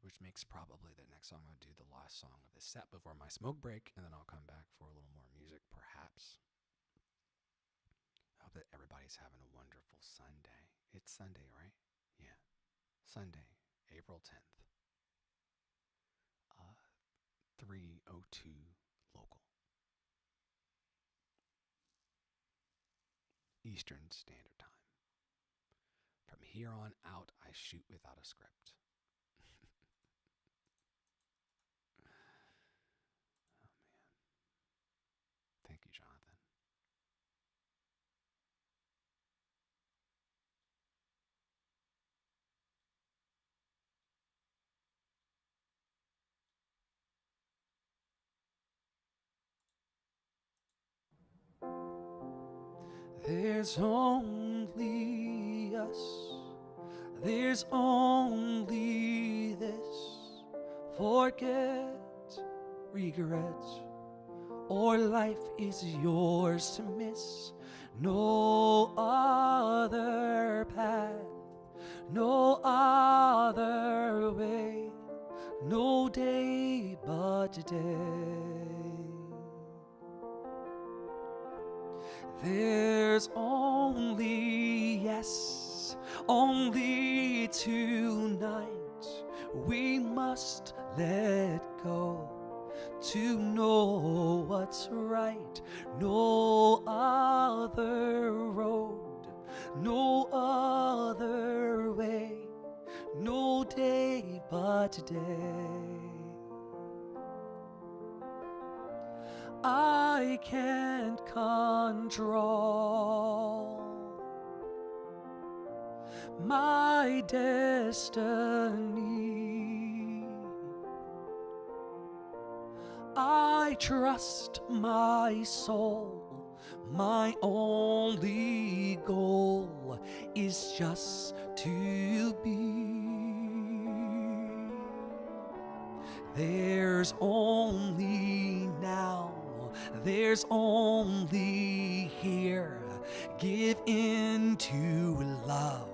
which makes probably the next song I'll do the last song of this set before my smoke break, and then I'll come back for a little more music, perhaps. I hope that everybody's having a wonderful Sunday. It's Sunday, right? Yeah. Sunday, April 10th. 3:02 local. Eastern Standard Time. From here on out, I shoot without a script. Oh, man. Thank you, Jonathan. There's only us. There's only this. Forget regrets, or life is yours to miss. No other path, no other way, no day but today. There's only yes, only tonight. We must let go to know what's right. No other road, no other way, no day but today. I can't control my destiny. I trust my soul. My only goal is just to be. There's only now, there's only here. Give in to love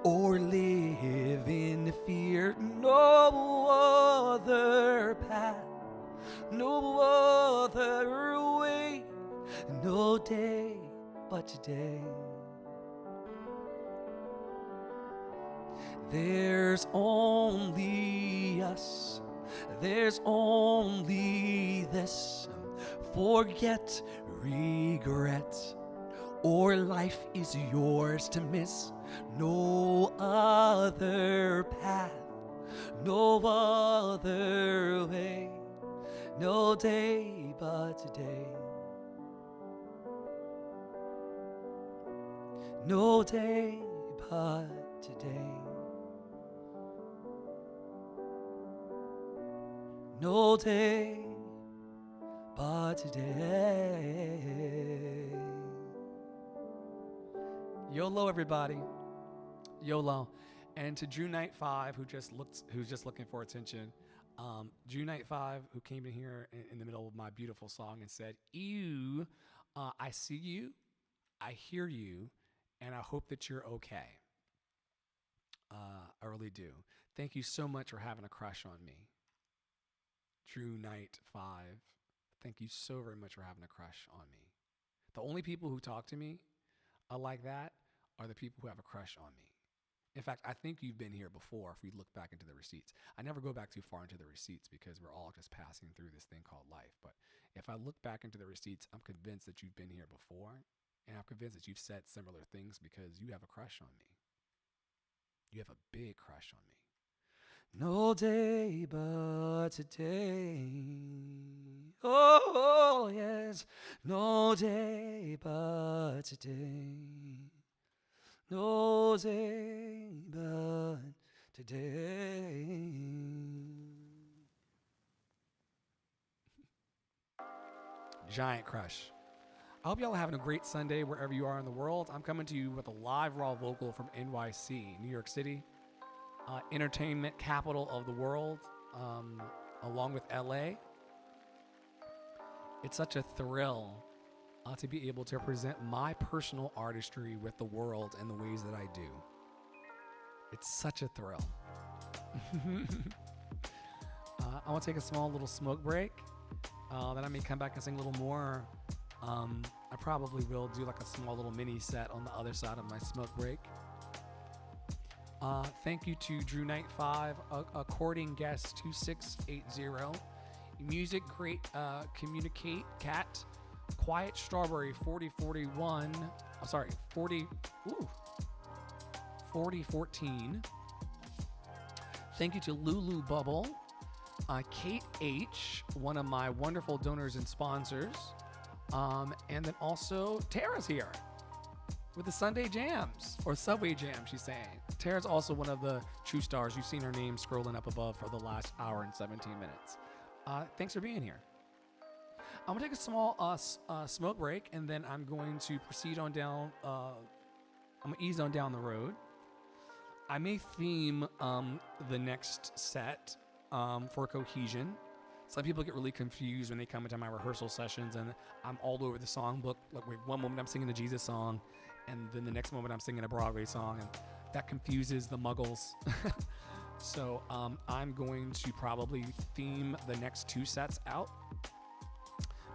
or live in fear. No other path, no other way, no day but today. There's only us, there's only this. Forget regret, or life is yours to miss. No other path, no other way, no day but today. No day but today. No day but today. YOLO, everybody. YOLO. And to Drew Knight 5, who's just looking for attention. Drew Knight 5, who came in here in the middle of my beautiful song and said, "Ew, I see you, I hear you, and I hope that you're okay." I really do. Thank you so much for having a crush on me. Drew Knight 5, thank you so very much for having a crush on me. The only people who talk to me like that are the people who have a crush on me. In fact, I think you've been here before if we look back into the receipts. I never go back too far into the receipts because we're all just passing through this thing called life. But if I look back into the receipts, I'm convinced that you've been here before. And I'm convinced that you've said similar things because you have a crush on me. You have a big crush on me. No day but today. Oh, yes. No day but today. No day but today. Giant crush. I hope y'all are having a great Sunday wherever you are in the world. I'm coming to you with a live raw vocal from NYC, New York City, entertainment capital of the world, along with LA. It's such a thrill to be able to present my personal artistry with the world in the ways that I do. It's such a thrill. I want to take a small little smoke break. Then I may come back and sing a little more. I probably will do like a small little mini set on the other side of my smoke break. Thank you to Drew Knight 5, According Guest 2680, Music Great Communicate Cat, Quiet Strawberry 4041. I'm sorry, 4014. Thank you to Lulu Bubble, Kate H, one of my wonderful donors and sponsors. And then also Tara's here with the Sunday Jams, or Subway Jam, she's saying. Tara's also one of the true stars. You've seen her name scrolling up above for the last hour and 17 minutes. Thanks for being here. I'm going to take a small smoke break, and then I'm going to proceed on down. I'm going to ease on down the road. I may theme the next set for cohesion. Some people get really confused when they come into my rehearsal sessions, and I'm all over the songbook. Like, wait, one moment I'm singing a Jesus song, and then the next moment I'm singing a Broadway song, and that confuses the muggles. So I'm going to probably theme the next two sets out,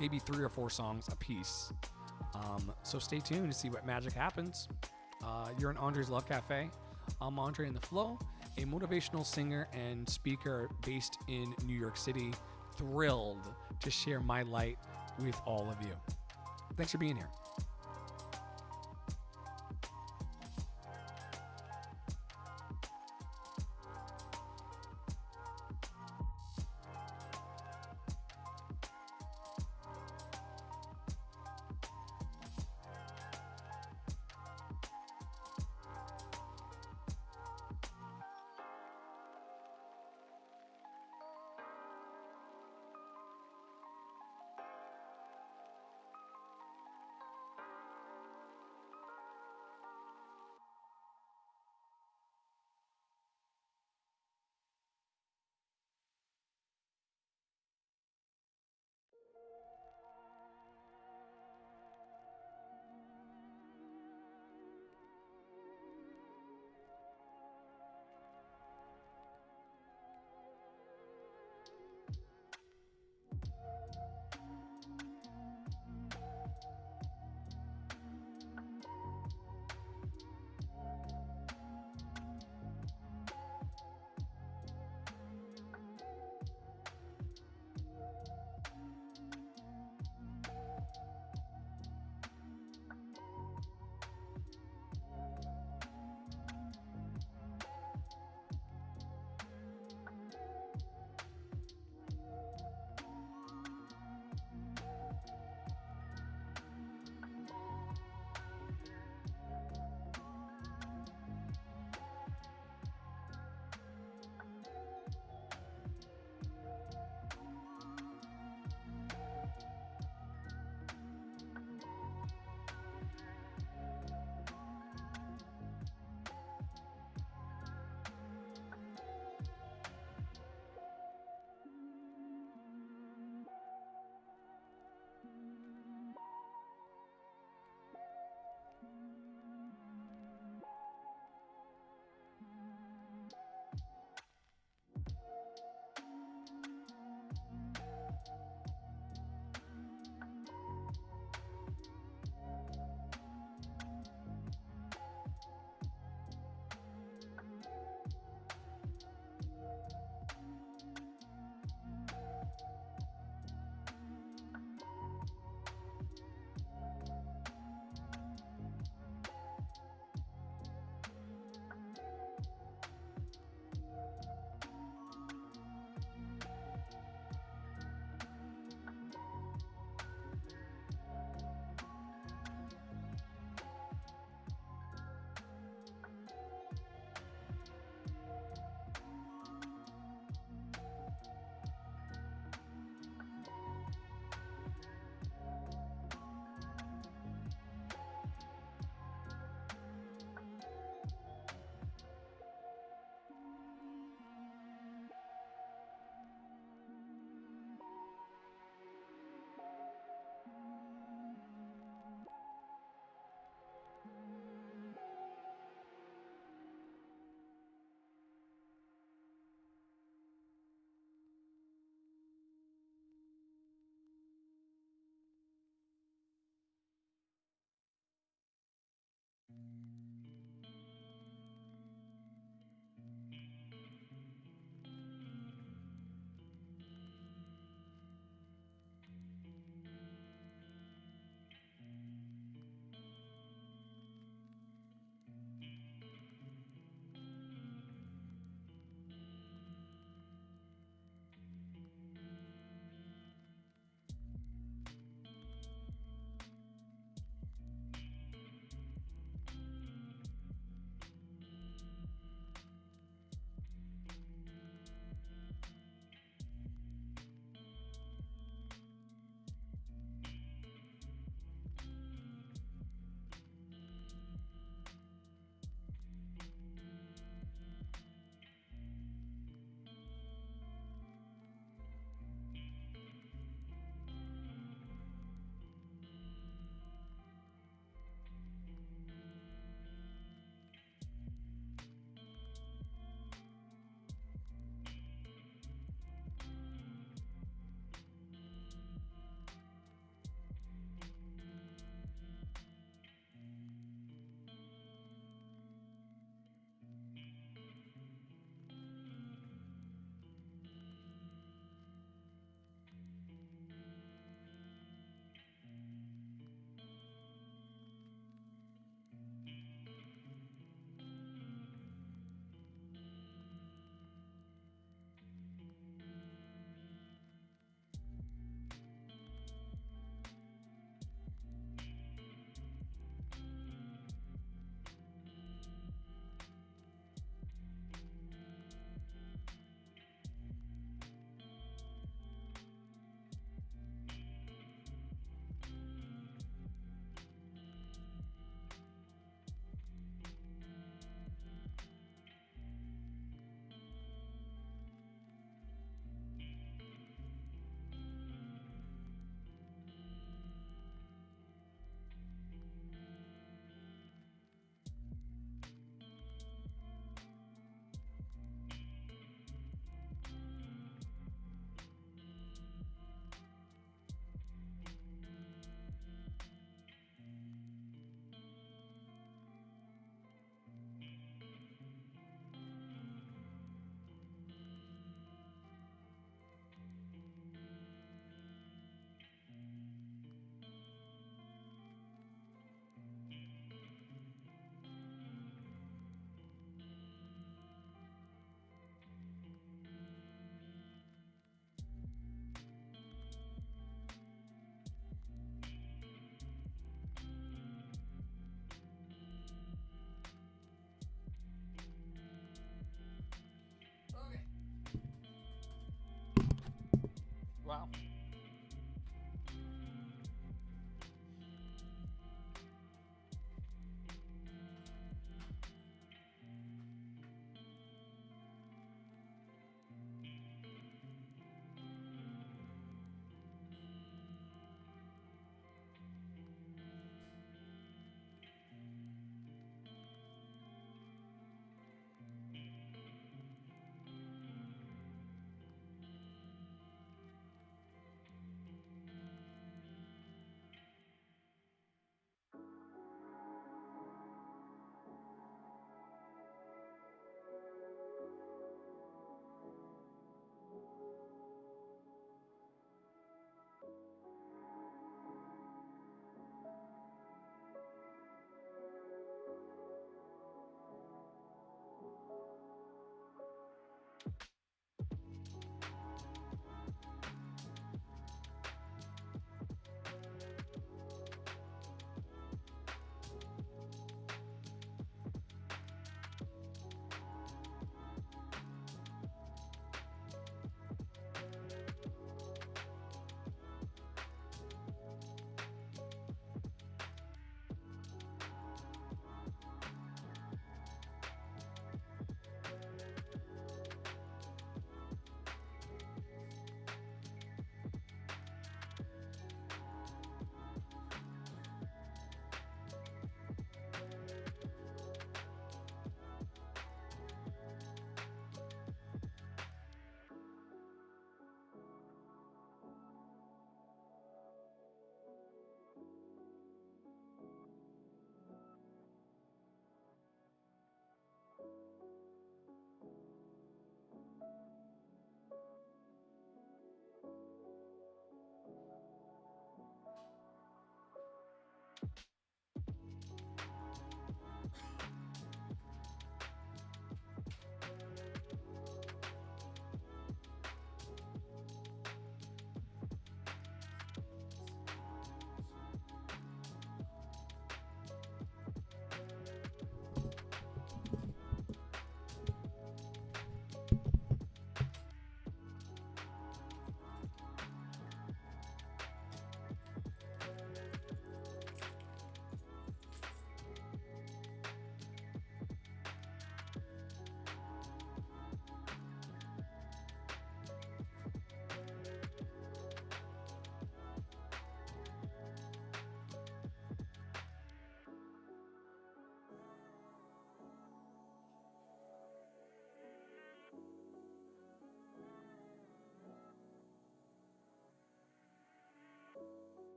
maybe 3 or 4 songs a piece. So stay tuned to see what magic happens. You're in Andre's Love Cafe. I'm Andre in the Flow, a motivational singer and speaker based in New York City. Thrilled to share my light with all of you. Thanks for being here.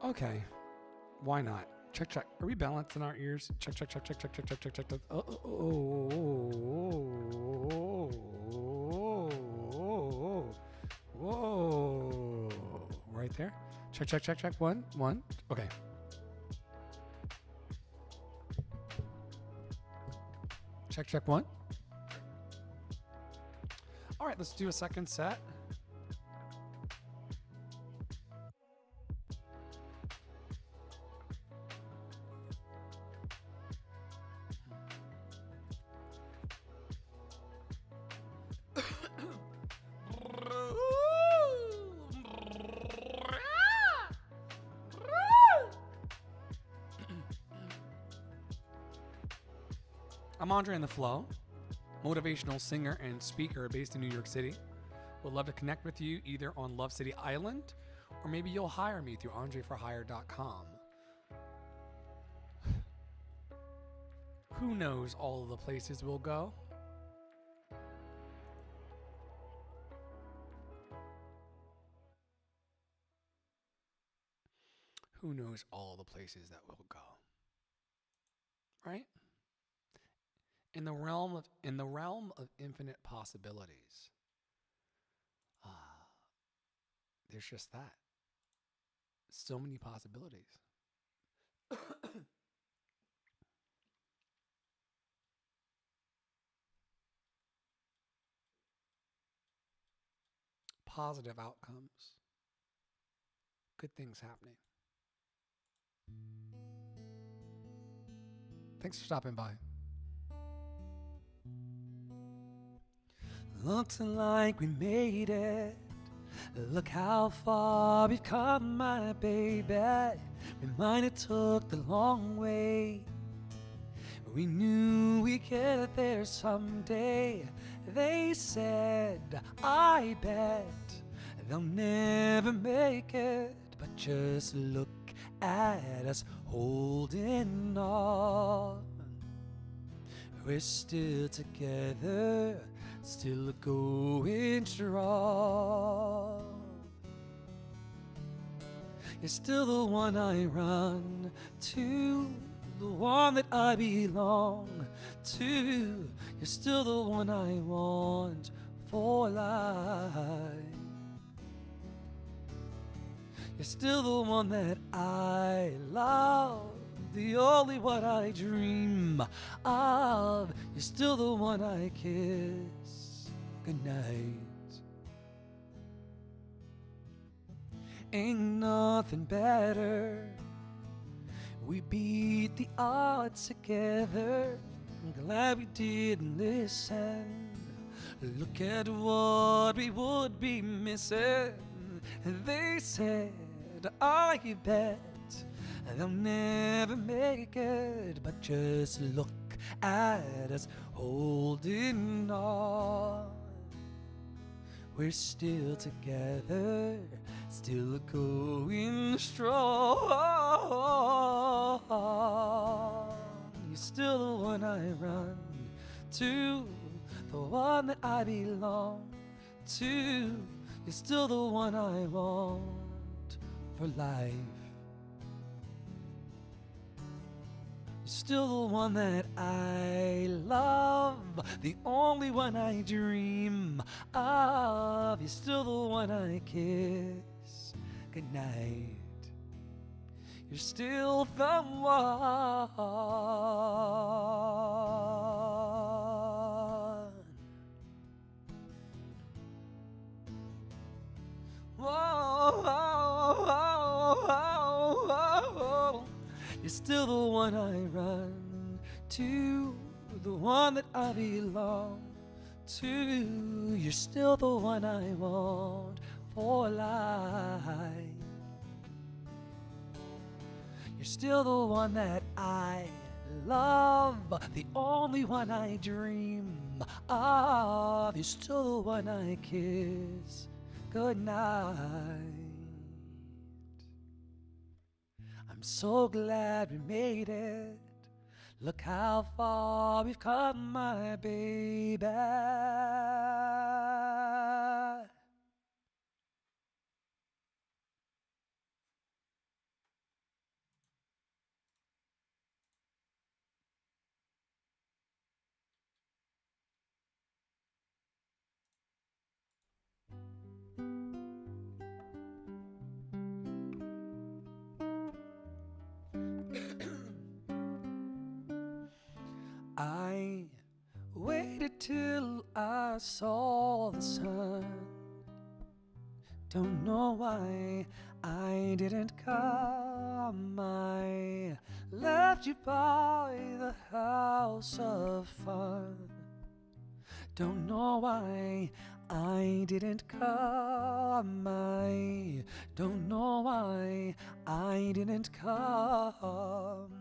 Okay, why not? Check, check. Are we balanced in our ears? Check, check, check, check, check, check, check, check, check. Whoa. Right there. Check, check, check, check. One. Okay. Check, check, one. All right, let's do a second set. I'm Andre in the Flow, motivational singer and speaker based in New York City. Would love to connect with you either on Love City Island, or maybe you'll hire me through andreforhire.com. Who knows all of the places we'll go? Who knows all the places that we'll go? Right? In the realm of infinite possibilities, there's just that. So many possibilities. Positive outcomes. Good things happening. Thanks for stopping by. Looks like we made it. Look how far we've come, my baby. We might have took the long way. We knew we'd get there someday. They said, I bet they'll never make it. But just look at us holding on. We're still together, still going strong. You're still the one I run to, the one that I belong to. You're still the one I want for life. You're still the one that I love, the only one I dream of. You're still the one I kiss goodnight. Ain't nothing better. We beat the odds together. I'm glad we didn't listen. Look at what we would be missing. And they said, I bet they'll never make it. But just look at us holding on. We're still together, still going strong. You're still the one I run to, the one that I belong to. You're still the one I want for life. You're still the one that I love, the only one I dream of. You're still the one I kiss goodnight. You're still the one. Whoa. You're still the one I run to, the one that I belong to. You're still the one I want for life. You're still the one that I love, the only one I dream of. You're still the one I kiss goodnight. I'm so glad we made it. Look how far we've come, my baby. I waited till I saw the sun. Don't know why I didn't come. I left you by the house of fun. Don't know why I didn't come. I don't know why I didn't come.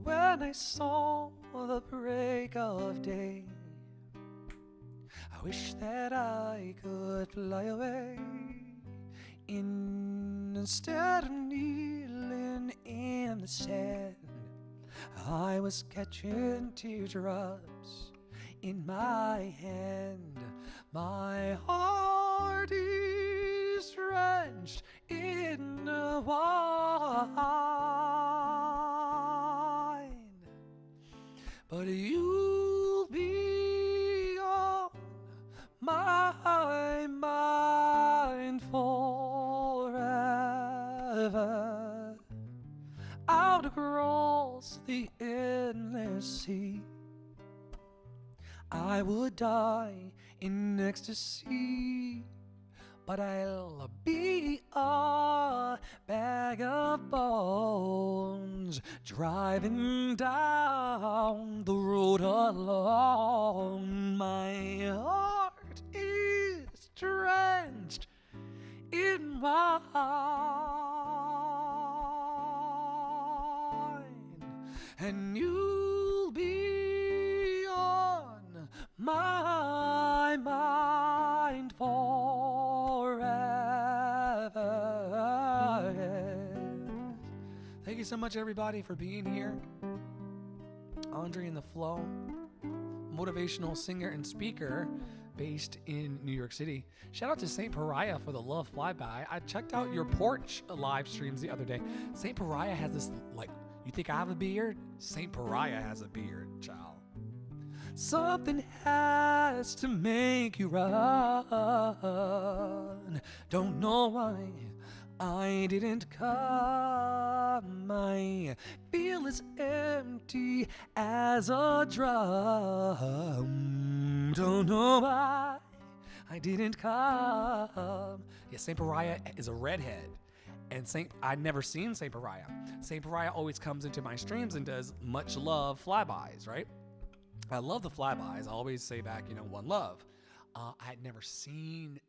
When I saw the break of day, I wish that I could fly away. Instead of kneeling in the sand, I was catching teardrops in my hand. My heart is drenched in wine, but you'll be on my mind forever. Out across the endless sea, I would die in ecstasy, but I'll be a bag of bones driving down the road alone. My heart is drenched in wine, and you'll be on my mind forever. so much, everybody, for being here. Andre in the Flow, motivational singer and speaker based in New York City. Shout out to Saint Pariah for the love flyby. I checked out your porch live streams the other day. Saint Pariah has this, like, you think I have a beard? Saint Pariah has a beard, child. Something has to make you run. Don't know why I didn't come. I feel as empty as a drum. Don't know why I didn't come. Yeah, Saint Pariah is a redhead. And I'd never seen Saint Pariah. Saint Pariah always comes into my streams and does much love flybys, right? I love the flybys. I always say back, one love. I had never seen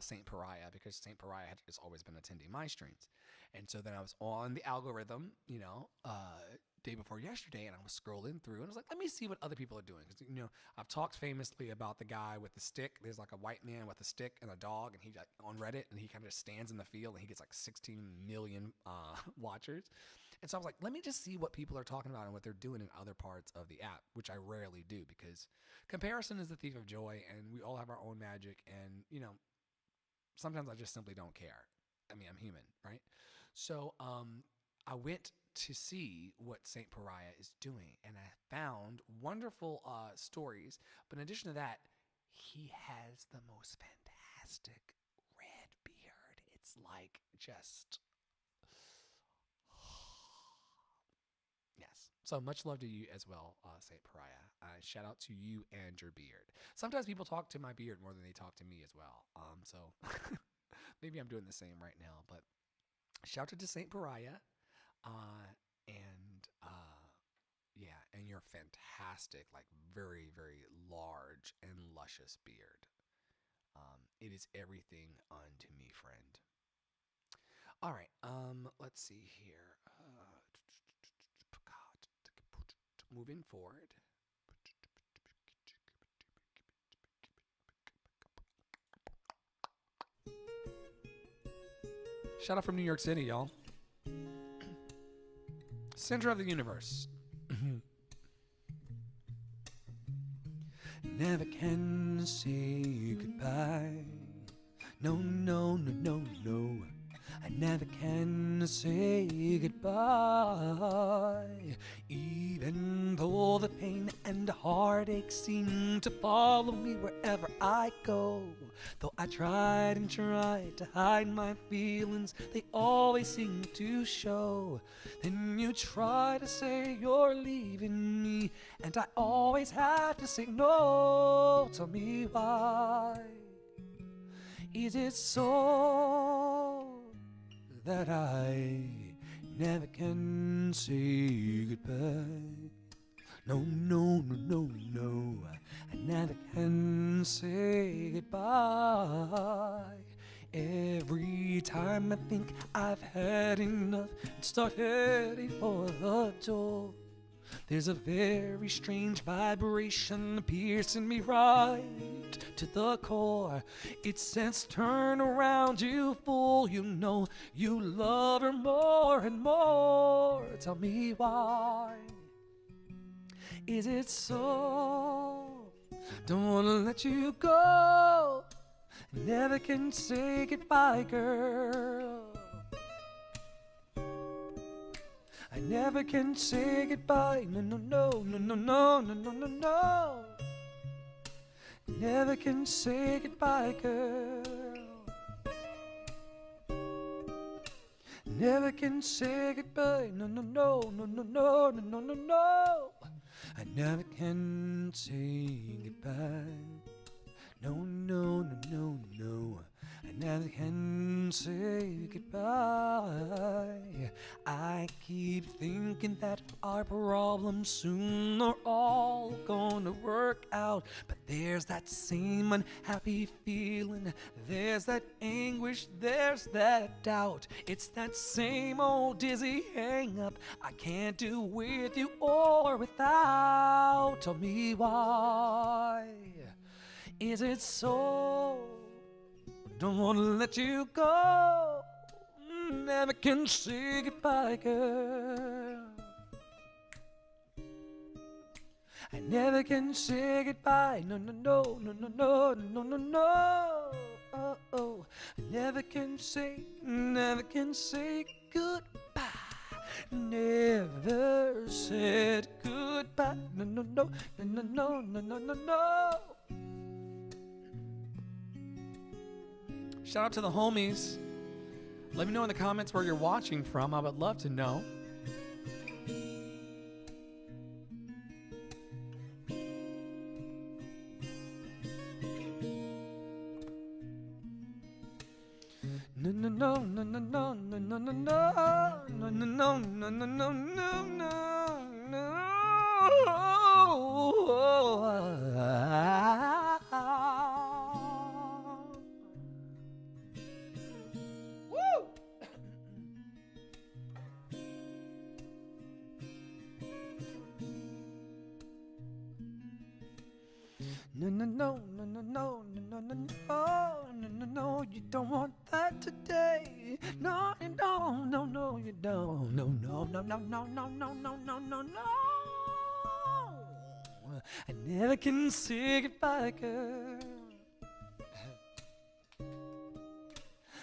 Saint Pariah because Saint Pariah had just always been attending my streams. And so then I was on the algorithm, day before yesterday, and I was scrolling through, and I was like, let me see what other people are doing. Because, I've talked famously about the guy with the stick. There's like a white man with a stick and a dog, and he got on Reddit, and he kind of stands in the field, and he gets like 16 million watchers. And so I was like, let me just see what people are talking about and what they're doing in other parts of the app, which I rarely do because comparison is the thief of joy, and we all have our own magic. And, sometimes I just simply don't care. I mean, I'm human, right? So I went to see what Saint Pariah is doing, and I found wonderful stories. But in addition to that, he has the most fantastic red beard. It's like just... Yes. So much love to you as well, Saint Pariah. Shout out to you and your beard. Sometimes people talk to my beard more than they talk to me as well. So maybe I'm doing the same right now. But shout out to Saint Pariah. And your fantastic, like very, very large and luscious beard. It is everything unto me, friend. All right. Let's see here. Moving forward. Shout out from New York City, y'all. Center of the universe. Never can say goodbye. No, no, no, no, no. I never can say goodbye. Even though the pain and heartache seem to follow me wherever I go. Though I tried and tried to hide my feelings, they always seem to show. Then you try to say you're leaving me, and I always have to say no. Tell me why. Is it so that I never can say goodbye? No, no, no, no, no, I never can say goodbye. Every time I think I've had enough and start heading for the door, there's a very strange vibration piercing me right to the core. It says, turn around, you fool. You know you love her more and more. Tell me why. Is it so? Don't wanna let you go. Never can say goodbye, girl. I never can say goodbye. No, no, no, no, no, no, no, no, no, no. Never can say goodbye, girl. Never can say goodbye. No, no, no, no, no, no, no, no, no, no. I never can say goodbye. No, no, no, no, no. I never can say goodbye. I keep thinking that our problems soon are all gonna work out. But there's that same unhappy feeling. There's that anguish, there's that doubt. It's that same old dizzy hang up. I can't do with you or without. Tell me why. Is it so? Don't wanna let you go. never can say goodbye, girl. I never can say goodbye. No, no, no, no, no, no, no, no, no. Oh, oh. I never can say goodbye. Never said goodbye. No, no, no, no, no, no, no, no, no, no. Shout out to the homies. Let me know in the comments where you're watching from. I would love to know. No, no, no, no, no, no, no, no, no, no, no, no, no, no, no, no, no, no. Woo! No, no, no, no, no, no, no, no, no, no, no, no, you don't want that today. No, you don't, no, no, you don't. No, no, no, no, no, no, no, no, no, no, no. I never can say goodbye, girl.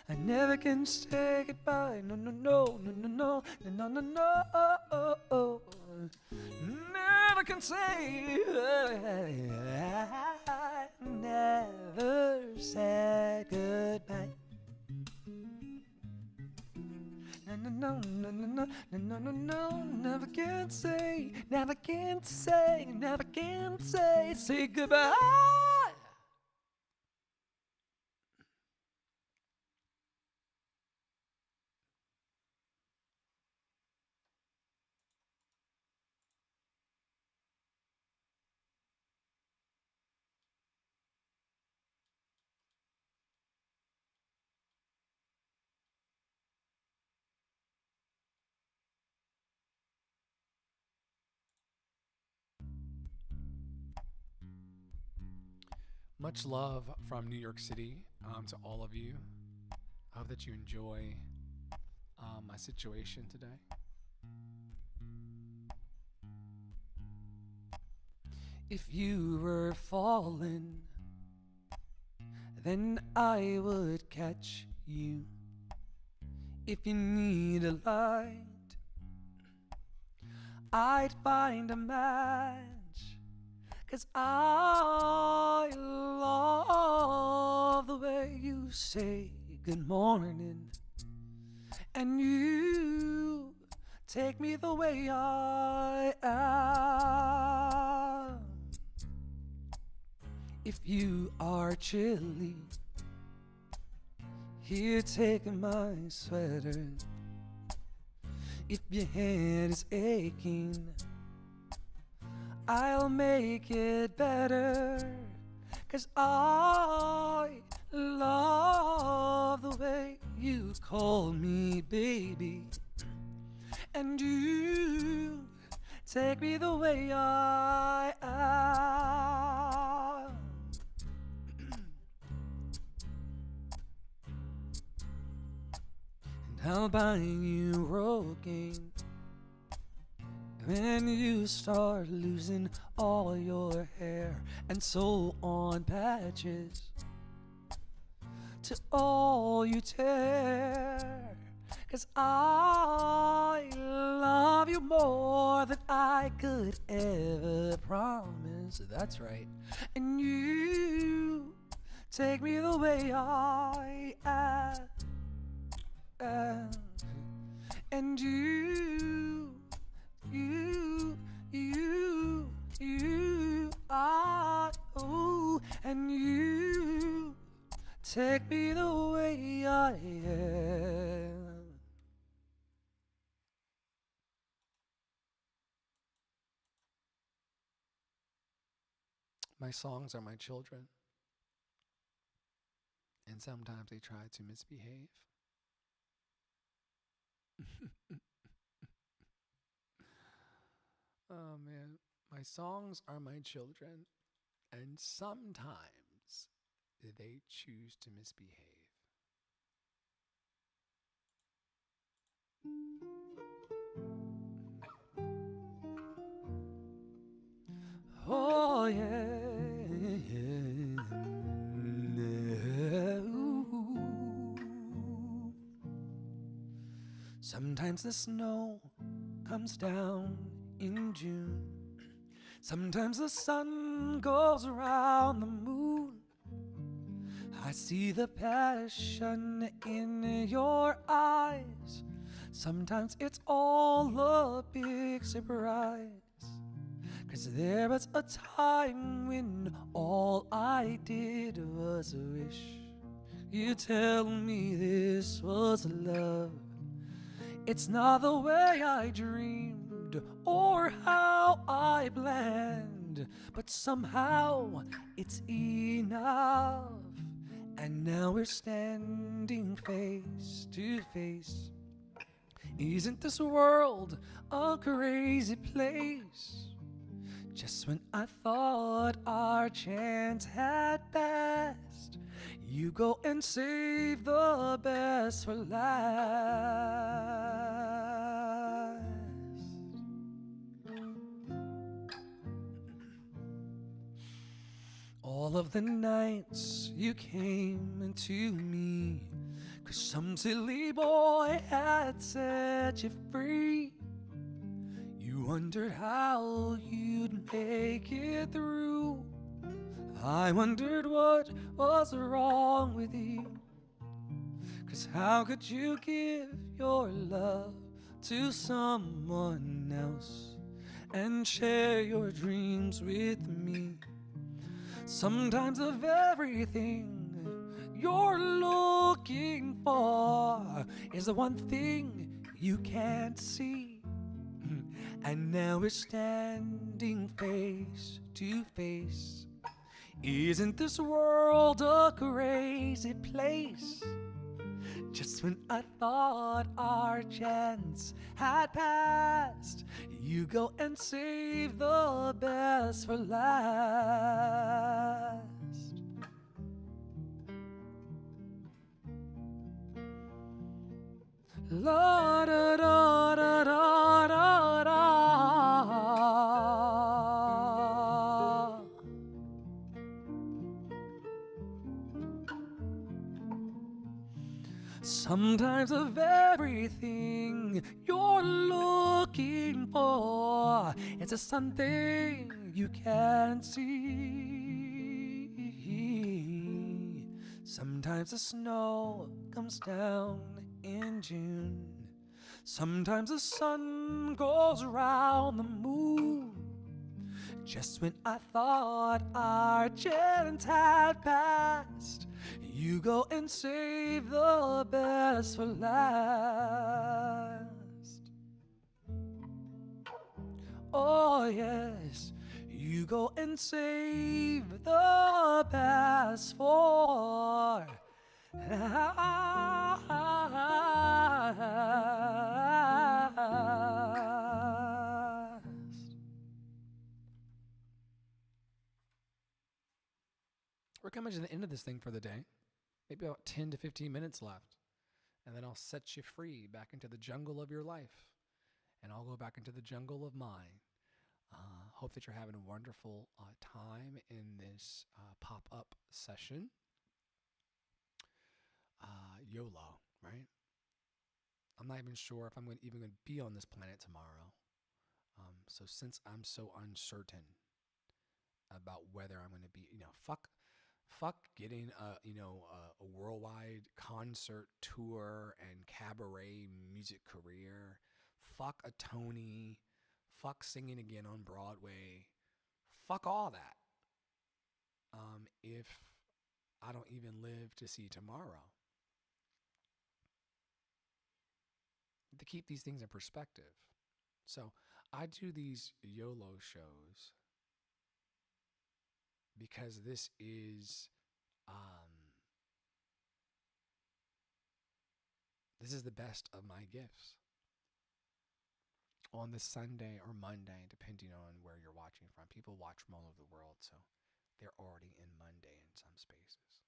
I never can say goodbye. No, no, no, no, no, no, no, no, no, no. Never can say. Never said goodbye. No, no, no, no, no, no, no, no, no, never can say, never can say, never can say goodbye. Much love from New York City to all of you. I hope that you enjoy my situation today. If you were falling, then I would catch you. If you need a light, I'd find a match. 'Cause I love the way you say good morning, and you take me the way I am. If you are chilly, here, take my sweater. If your head is aching, I'll make it better. 'Cause I love the way you call me baby, and you take me the way I am. And I'll buy you Rogaine when you start losing all your hair and so on patches to all you tear. 'Cause I love you more than I could ever promise. That's right. And you take me the way I am. And you are, oh, and you take me the way I am. My songs are my children, and sometimes they try to misbehave. Oh man, my songs are my children, and sometimes they choose to misbehave. Oh yeah. Sometimes the snow comes down in June. Sometimes the sun goes around the moon. I see the passion in your eyes. Sometimes it's all a big surprise. 'Cause there was a time when all I did was wish. You tell me this was love. It's not the way I dreamed or how I planned, but somehow it's enough. And now we're standing face to face. Isn't this world a crazy place? Just when I thought our chance had passed, you go and save the best for last. All of the nights you came to me, 'cause some silly boy had set you free. You wondered how you'd make it through. I wondered what was wrong with you. 'Cause how could you give your love to someone else and share your dreams with me? Sometimes the very thing you're looking for is the one thing you can't see. And now we're standing face to face. Isn't this world a crazy place? Just when I thought our chance had passed, you go and save the best for last. La da da da da da da. Sometimes the very thing you're looking for is a something you can't see. Sometimes the snow comes down in June. Sometimes the sun goes around the moon. Just when I thought our chance had passed, you go and save the best for last. Oh yes, you go and save the best for last. We're coming to the end of this thing for the day. Maybe about 10 to 15 minutes left. And then I'll set you free back into the jungle of your life. And I'll go back into the jungle of mine. Hope that you're having a wonderful time in this pop-up session. YOLO, right? I'm not even sure if I'm even going to be on this planet tomorrow. So since I'm so uncertain about whether I'm going to be, fuck getting a worldwide concert tour and cabaret music career. Fuck a Tony. Fuck singing again on Broadway. Fuck all that. If I don't even live to see tomorrow. To keep these things in perspective. So I do these YOLO shows because this is the best of my gifts. On this Sunday or Monday, depending on where you're watching from. People watch from all over the world, so they're already in Monday in some spaces.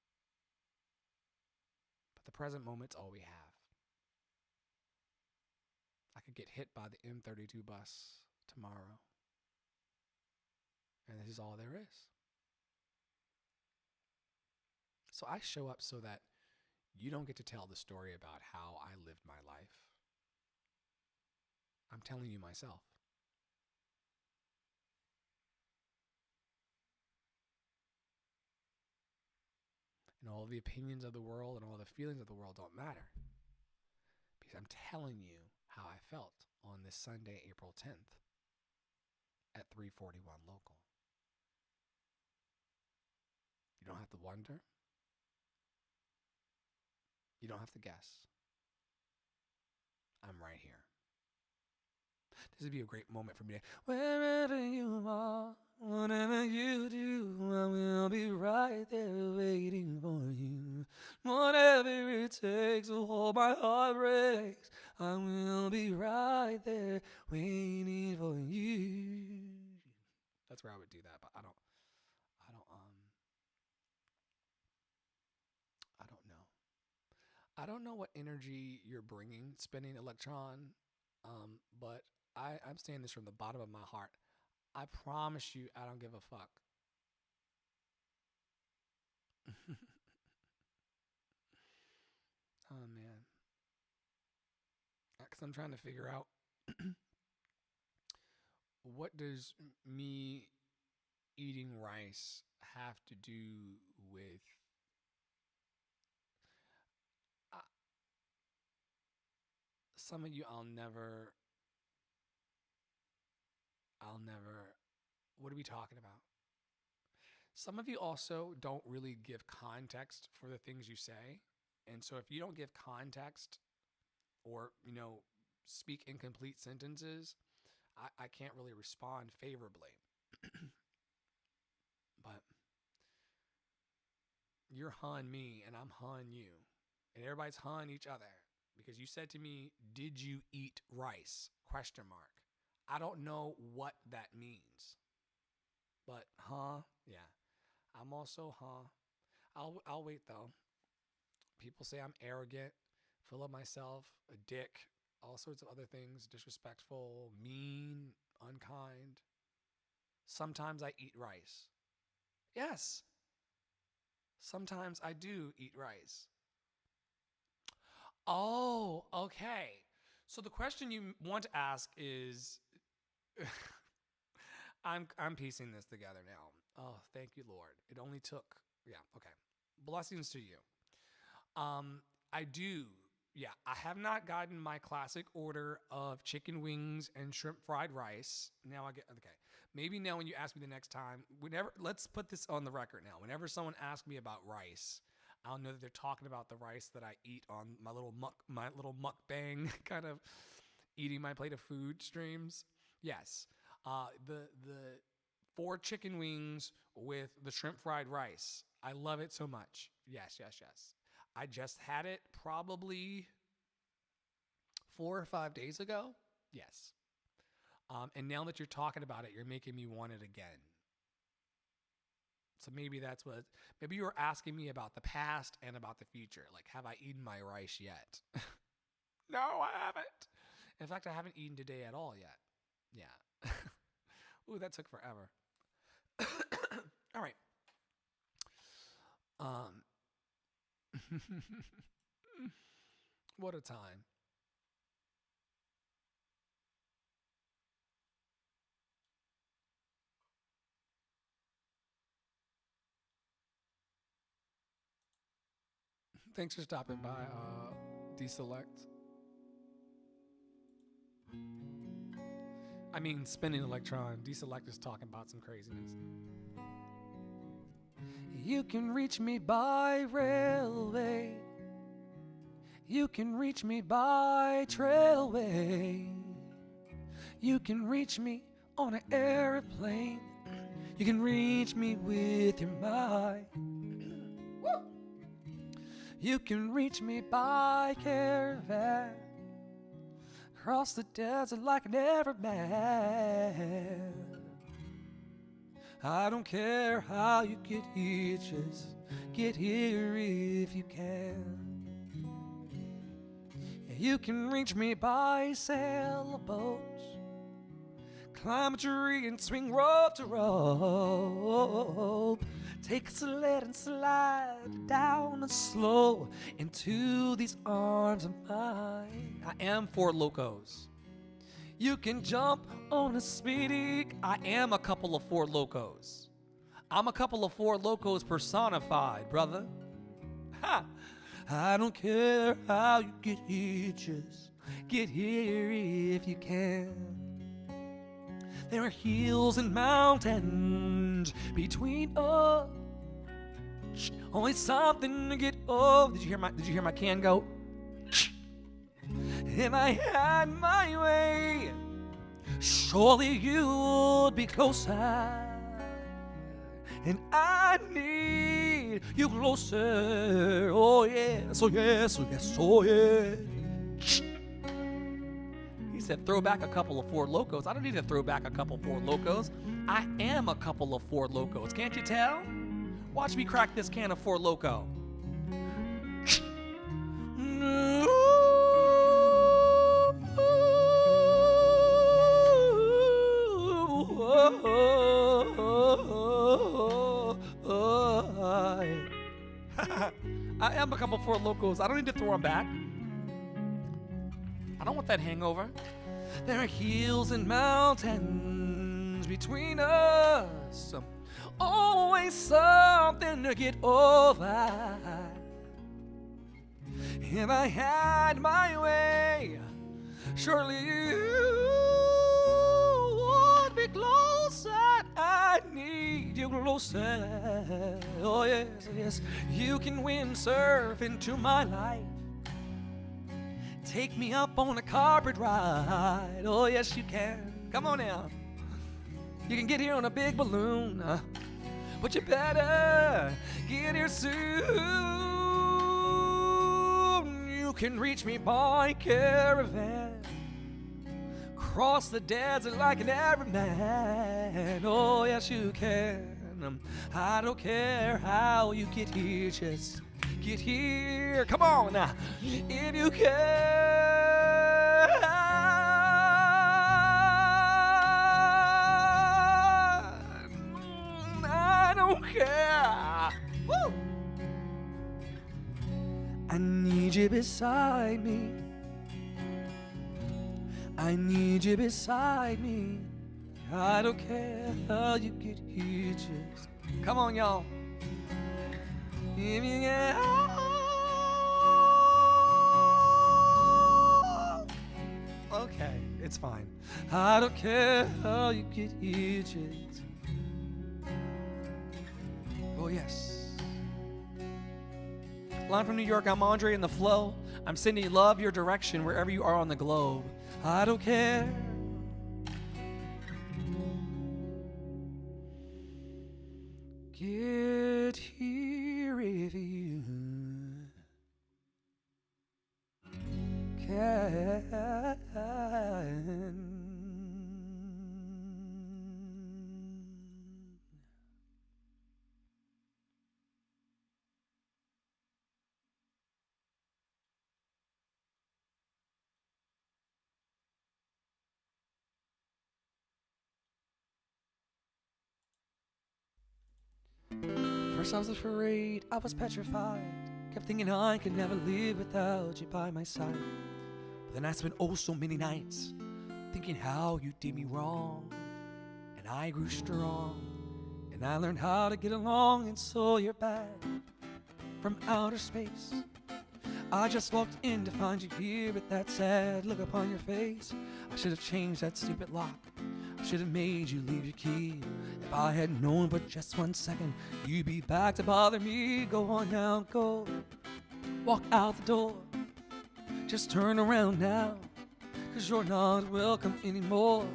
But the present moment's all we have. I get hit by the M32 bus tomorrow. And this is all there is. So I show up so that you don't get to tell the story about how I lived my life. I'm telling you myself. And all the opinions of the world and all the feelings of the world don't matter. Because I'm telling you how I felt on this Sunday, April 10th at 341 local. You don't have to wonder. You don't have to guess. I'm right here. This would be a great moment for me to, wherever you are, whatever you do, I will be right there waiting for you. Whatever it takes to hold my heart breaks, I will be right there waiting for you. That's where I would do that, but I don't know. I don't know what energy you're bringing, spinning electron, but I'm saying this from the bottom of my heart. I promise you, I don't give a fuck. Oh, man. Because I'm trying to figure out what does me eating rice have to do with some of you. I'll never, what are we talking about? Some of you also don't really give context for the things you say. And so if you don't give context or, speak incomplete sentences, I can't really respond favorably. But you're hun me and I'm hun you. And everybody's hun each other. Because you said to me, did you eat rice? ? I don't know what that means. But, yeah. I'm also, I'll wait though. People say I'm arrogant, full of myself, a dick, all sorts of other things, disrespectful, mean, unkind. Sometimes I eat rice. Yes. Sometimes I do eat rice. Oh, okay. So the question you want to ask is I'm piecing this together now. Oh, thank you, Lord. It only took, okay. Blessings to you. I do. Yeah, I have not gotten my classic order of chicken wings and shrimp fried rice. Now I get, okay. Maybe now when you ask me the next time, let's put this on the record now. Whenever someone asks me about rice, I'll know that they're talking about the rice that I eat on my little mukbang kind of eating my plate of food streams. Yes. The 4 chicken wings with the shrimp fried rice. I love it so much. Yes. I just had it probably 4 or 5 days ago. Yes. And now that you're talking about it, you're making me want it again. So maybe maybe you were asking me about the past and about the future. Like, have I eaten my rice yet? No, I haven't. In fact, I haven't eaten today at all yet. Yeah. Ooh, that took forever. All right. What a time. Thanks for stopping by, Deselect. I mean, spinning electron. Deselect is talking about some craziness. You can reach me by railway. You can reach me by trailway. You can reach me on an airplane. You can reach me with your mind. You can reach me by caravan. Cross the desert like an everman. I don't care how you get here, just get here if you can. You can reach me by sailboat, climb a tree and swing rope to rope. Take a sled and slide down slow into these arms of mine. I am Four Locos. You can jump on a speedy. I am a couple of Four Locos. I'm a couple of Four Locos personified, brother. Ha! I don't care how you get here, just get here if you can. There are hills and mountains between us. Only something to get over. Did you hear my can go? If I had my way, surely you'd be closer. And I need you closer. Oh yes, oh yes, oh yes, oh yeah. He said, throw back a couple of Four Locos. I don't need to throw back a couple Four Locos. I am a couple of Four Locos. Can't you tell? Watch me crack this can of Four Loco. I am a couple Four Locos. I don't need to throw them back. I don't want that hangover. There are hills and mountains between us. Always something to get over. If I had my way, surely you would be closer. I need you closer. Oh yes, yes. You can windsurf into my life. Take me up on a carpet ride. Oh yes, you can. Come on now. You can get here on a big balloon, but you better get here soon. You can reach me by caravan, cross the desert like an Arab man. Oh yes, you can. I don't care how you get here, just get here. Come on now, if you can. I don't care. Woo! I need you beside me. I need you beside me. I don't care how you get here, just come on, y'all. If you get okay, it's fine. I don't care how you get here, just oh yes. Line from New York, I'm Andre in the flow. I'm sending you love your direction wherever you are on the globe. I don't care. Get here if you can. First I was afraid, I was petrified. Kept thinking I could never live without you by my side. But then I spent oh so many nights thinking how you did me wrong. And I grew strong, and I learned how to get along. And so you're back from outer space. I just walked in to find you here with that sad look upon your face. I should have changed that stupid lock. I should have made you leave your key. If I had known but just 1 second you'd be back to bother me. Go on now, go. Walk out the door. Just turn around now, 'cause you're not welcome anymore.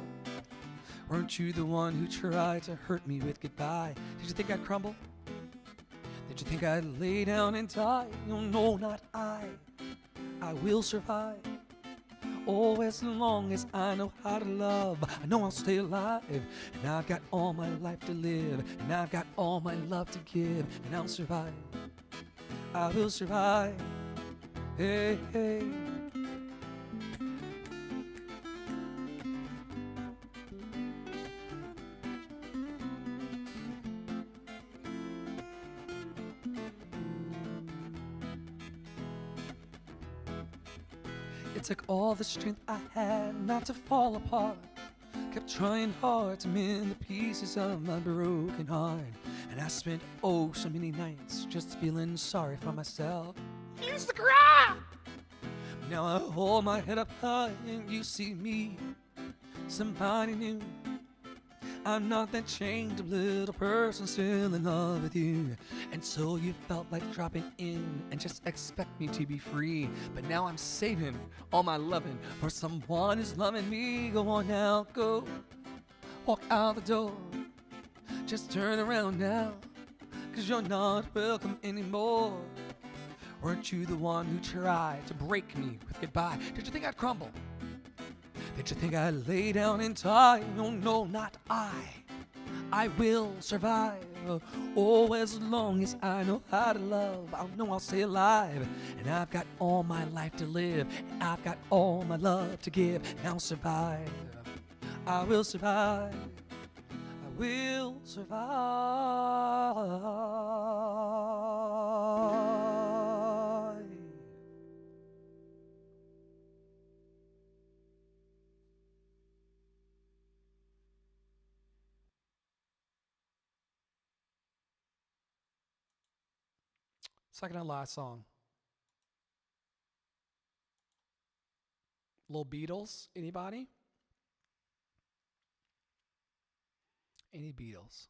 Weren't you the one who tried to hurt me with goodbye? Did you think I'd crumble? Did you think I'd lay down and die? Oh no, not I. I will survive. Oh, as long as I know how to love, I know I'll stay alive. And I've got all my life to live, and I've got all my love to give, and I'll survive. I will survive. Hey, hey. It took all the strength I had not to fall apart. Kept trying hard to mend the pieces of my broken heart. And I spent oh so many nights just feeling sorry for myself. I used to cry! Now I hold my head up high and you see me, somebody new. I'm not that chained up little person still in love with you. And so you felt like dropping in and just expect me to be free. But now I'm saving all my loving for someone who's loving me. Go on now, go. Walk out the door. Just turn around now, 'cause you're not welcome anymore. Weren't you the one who tried to break me with goodbye? Did you think I'd crumble? Did you think I'd lay down and die? Oh no, not I. I will survive. Oh, as long as I know how to love, I know I'll stay alive. And I've got all my life to live, and I've got all my love to give. Now survive. I will survive. I will survive. Second and last song. Little Beatles, anybody? Any Beatles?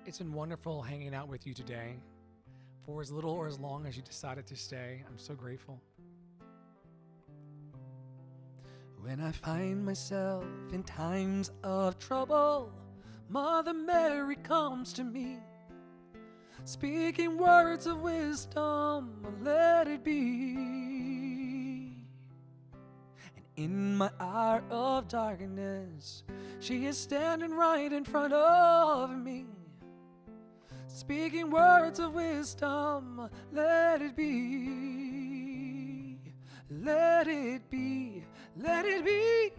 It's been wonderful hanging out with you today. For as little or as long as you decided to stay, I'm so grateful. When I find myself in times of trouble, Mother Mary comes to me, speaking words of wisdom, let it be. And in my hour of darkness, she is standing right in front of me, speaking words of wisdom, let it be. Let it be. Let it be,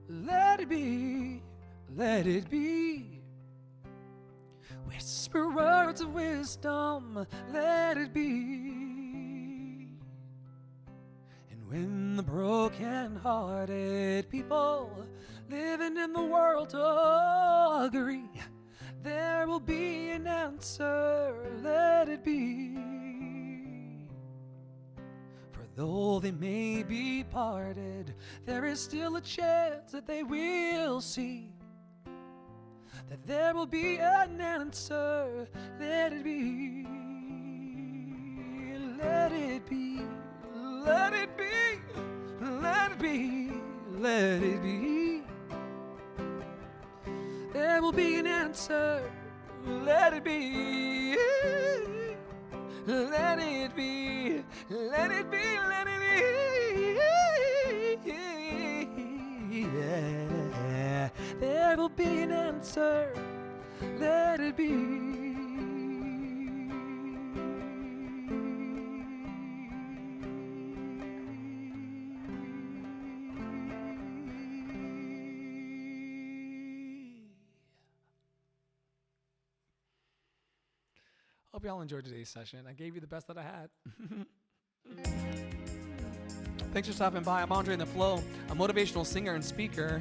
let it be, let it be. Whisper words of wisdom, let it be. And when the broken-hearted people living in the world agree, there will be an answer, let it be. Though they may be parted, there is still a chance that they will see, that there will be an answer, let it be. Let it be, let it be, let it be, let it be. There will be an answer, let it be. Let it be, let it be, let it be. Yeah. There will be an answer, let it be. Hope y'all enjoyed today's session. I gave you the best that I had. Thanks for stopping by. I'm Andre in the Flow, a motivational singer and speaker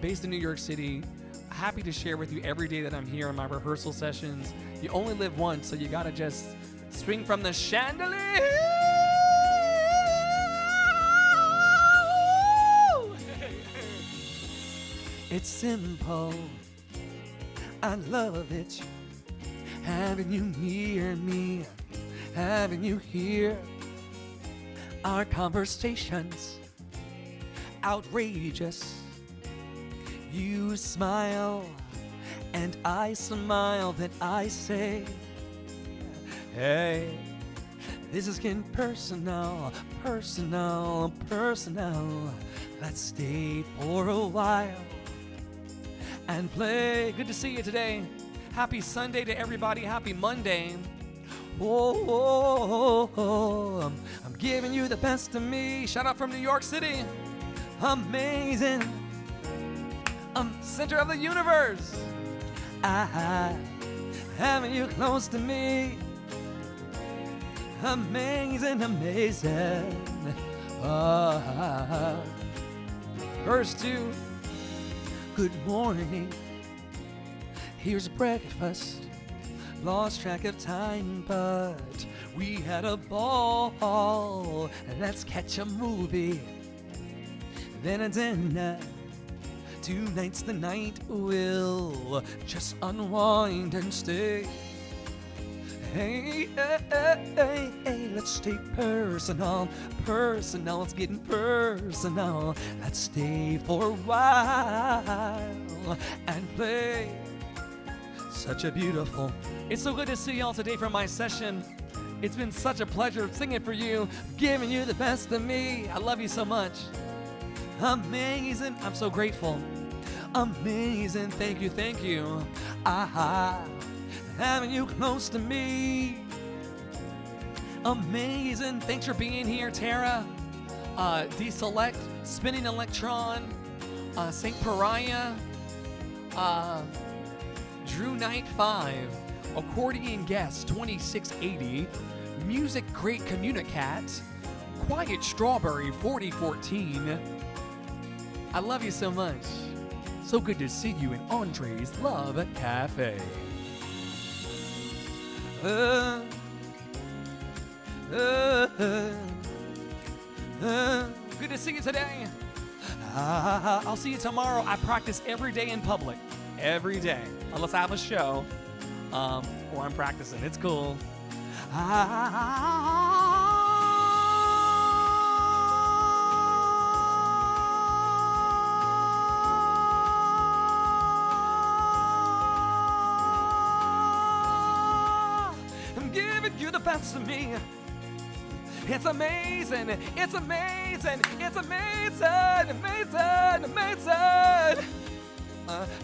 based in New York City. Happy to share with you every day that I'm here in my rehearsal sessions. You only live once, so you gotta just swing from the chandelier. It's simple. I love it. Having you near me, having you here. Our conversations outrageous. You smile and I smile, then I say, hey, this is getting personal, personal, personal. Let's stay for a while and play. Good to see you today. Happy Sunday to everybody. Happy Monday. Oh, I'm giving you the best of me. Shout out from New York City. Amazing. Center of the universe. I having you close to me. Amazing, amazing. Verse 2. Good morning. Here's breakfast. Lost track of time, but we had a ball. Let's catch a movie. Then a dinner. Tonight's the night we'll just unwind and stay. Hey, hey, hey, hey, let's stay personal. Personal, it's getting personal. Let's stay for a while and play. Such a beautiful. It's so good to see y'all today for my session. It's been such a pleasure singing for you, giving you the best of me. I love you so much. Amazing, I'm so grateful. Amazing, thank you, thank you. Having you close to me. Amazing, thanks for being here, Tara. Deselect, Spinning Electron, Saint Pariah, Drew Knight 5, Accordion Guest 2680, Music Great Communicat, Quiet Strawberry 4014. I love you so much. So good to see you in Andre's Love Cafe. Good to see you today. I'll see you tomorrow. I practice every day in public. Every day. Unless I have a show. Or I'm practicing. It's cool. I'm giving you the best of me. It's amazing, it's amazing, it's amazing, amazing, amazing.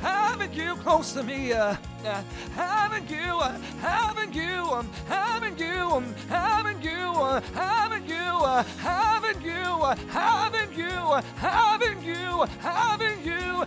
Having you close to me, having you, having you, having you, having you, having you, having you, having you, having you, having you.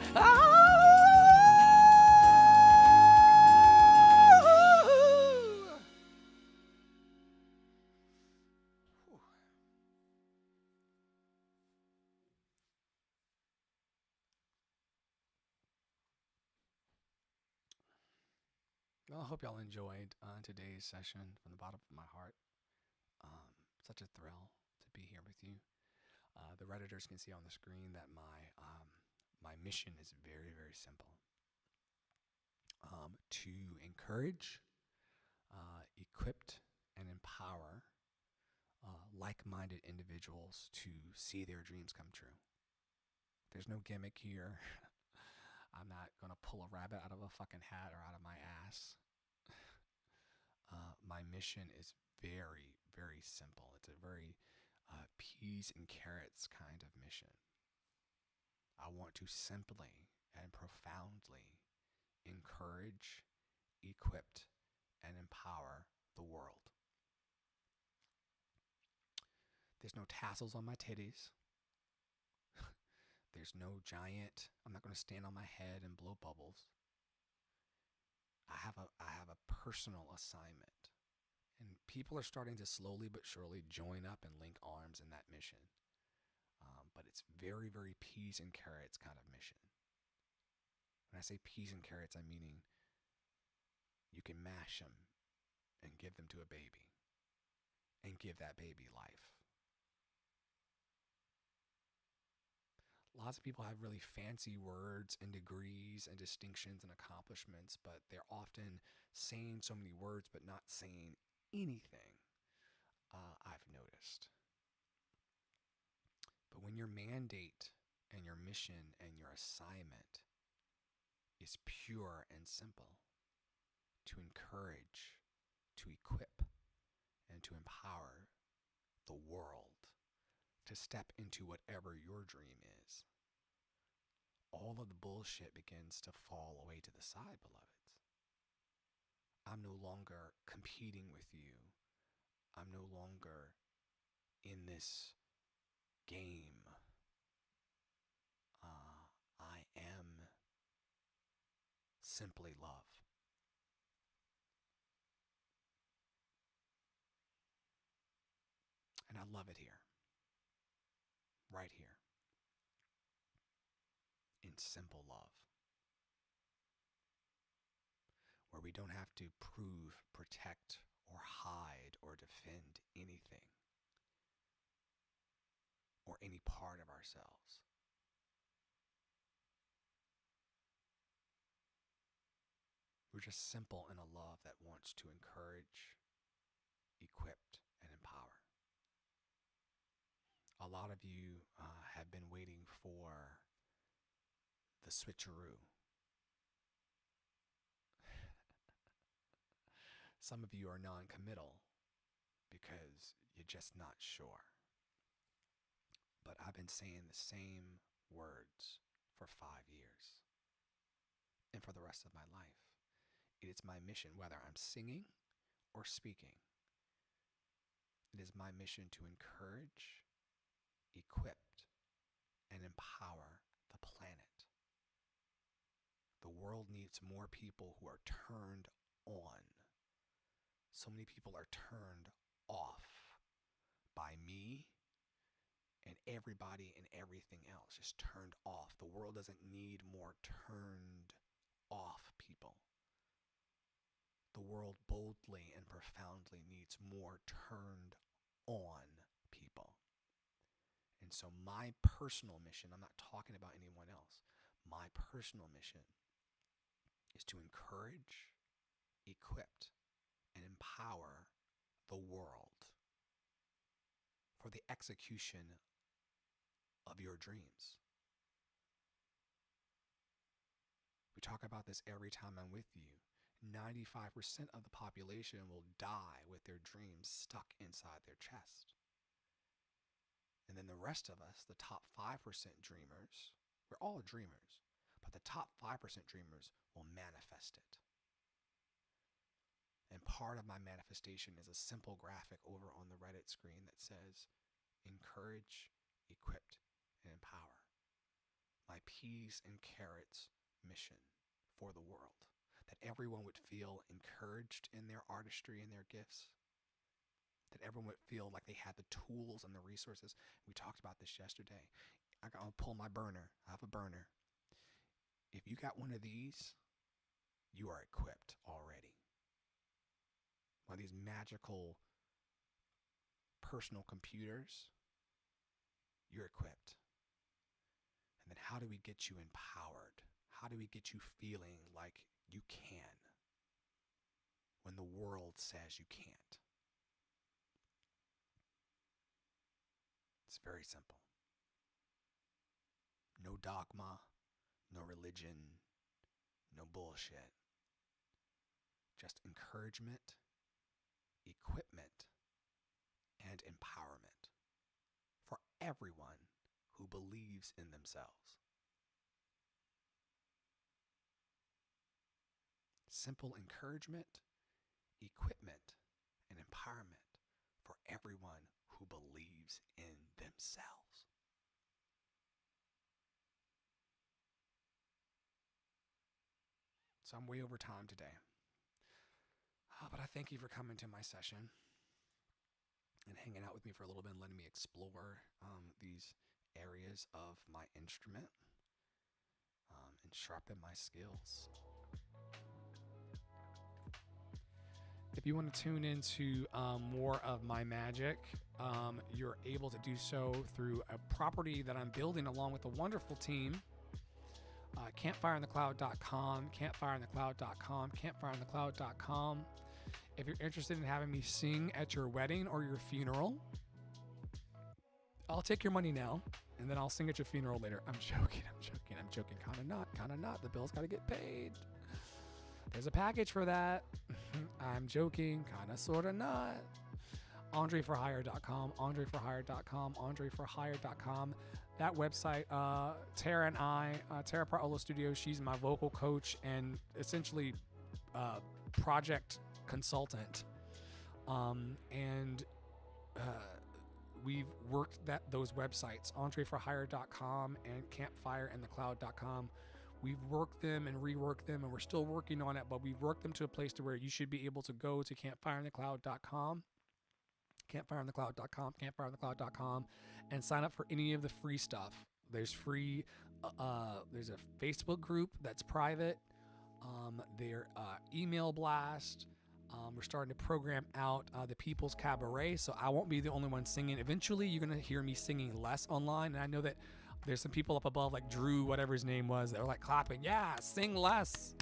Well, I hope y'all enjoyed today's session from the bottom of my heart. Such a thrill to be here with you. The Redditors can see on the screen that my mission is very, very simple. To encourage, equip, and empower like-minded individuals to see their dreams come true. There's no gimmick here. I'm not going to pull a rabbit out of a fucking hat or out of my ass. My mission is very, very simple. It's a very peas and carrots kind of mission. I want to simply and profoundly encourage, equip, and empower the world. There's no tassels on my titties. There's no giant, I'm not going to stand on my head and blow bubbles. I have a personal assignment. And people are starting to slowly but surely join up and link arms in that mission. But it's very, very peas and carrots kind of mission. When I say peas and carrots, I'm meaning you can mash them and give them to a baby and give that baby life. Lots of people have really fancy words and degrees and distinctions and accomplishments, but they're often saying so many words but not saying anything, I've noticed. But when your mandate and your mission and your assignment is pure and simple, to encourage, to equip, and to empower the world to step into whatever your dream is, all of the bullshit begins to fall away to the side, beloveds. I'm no longer competing with you. I'm no longer in this game. I am simply love. And I love it here, right here, in simple love, where we don't have to prove, protect, or hide, or defend anything, or any part of ourselves. We're just simple in a love that wants to encourage, equip, and empower. A lot of you have been waiting for the switcheroo. Some of you are non-committal because you're just not sure. But I've been saying the same words for 5 years and for the rest of my life. It is my mission, whether I'm singing or speaking, it is my mission to encourage, equip, and empower the planet. The world needs more people who are turned on. So many people are turned off by me and everybody and everything else, just turned off. The world doesn't need more turned off people. The world boldly and profoundly needs more turned on people. And so my personal mission, I'm not talking about anyone else, my personal mission is to encourage, equip, and empower the world for the execution of your dreams. We talk about this every time I'm with you. 95% of the population will die with their dreams stuck inside their chest. And then the rest of us, the top 5% dreamers, we're all dreamers, but the top 5% dreamers will manifest it. And part of my manifestation is a simple graphic over on the Reddit screen that says, encourage, equip, and empower. My peas and carrots mission for the world. That everyone would feel encouraged in their artistry and their gifts. That everyone would feel like they had the tools and the resources. We talked about this yesterday. I'll pull my burner. I have a burner. If you got one of these, you are equipped already. One of these magical personal computers, you're equipped. And then how do we get you empowered? How do we get you feeling like you can when the world says you can't? It's very simple. No dogma, no religion, no bullshit. Just encouragement, equipment, and empowerment for everyone who believes in themselves. Simple encouragement, equipment, and empowerment for everyone who believes in themselves. So I'm way over time today. But I thank you for coming to my session and hanging out with me for a little bit and letting me explore these areas of my instrument and sharpen my skills. If you want to tune into more of my magic, you're able to do so through a property that I'm building along with a wonderful team. Campfireinthecloud.com, campfireinthecloud.com, campfireinthecloud.com. If you're interested in having me sing at your wedding or your funeral, I'll take your money now, and then I'll sing at your funeral later. I'm joking. Kind of not. The bill's got to get paid. There's a package for that. I'm joking. Kind of, sort of not. AndreForHire.com, AndreForHire.com, AndreForHire.com. That website, Tara and I, Tara Parolo Studio, she's my vocal coach and essentially project consultant. We've worked those websites, AndreForHire.com and CampfireInTheCloud.com. We've worked them and reworked them, and we're still working on it, but we've worked them to a place to where you should be able to go to campfireinthecloud.com, campfireinthecloud.com, and sign up for any of the free stuff. There's free, there's a Facebook group that's private. Their email blast. We're starting to program out the People's Cabaret, so I won't be the only one singing. Eventually, you're going to hear me singing less online, and I know that there's some people up above, like Drew, whatever his name was, that are like clapping, yeah, sing less,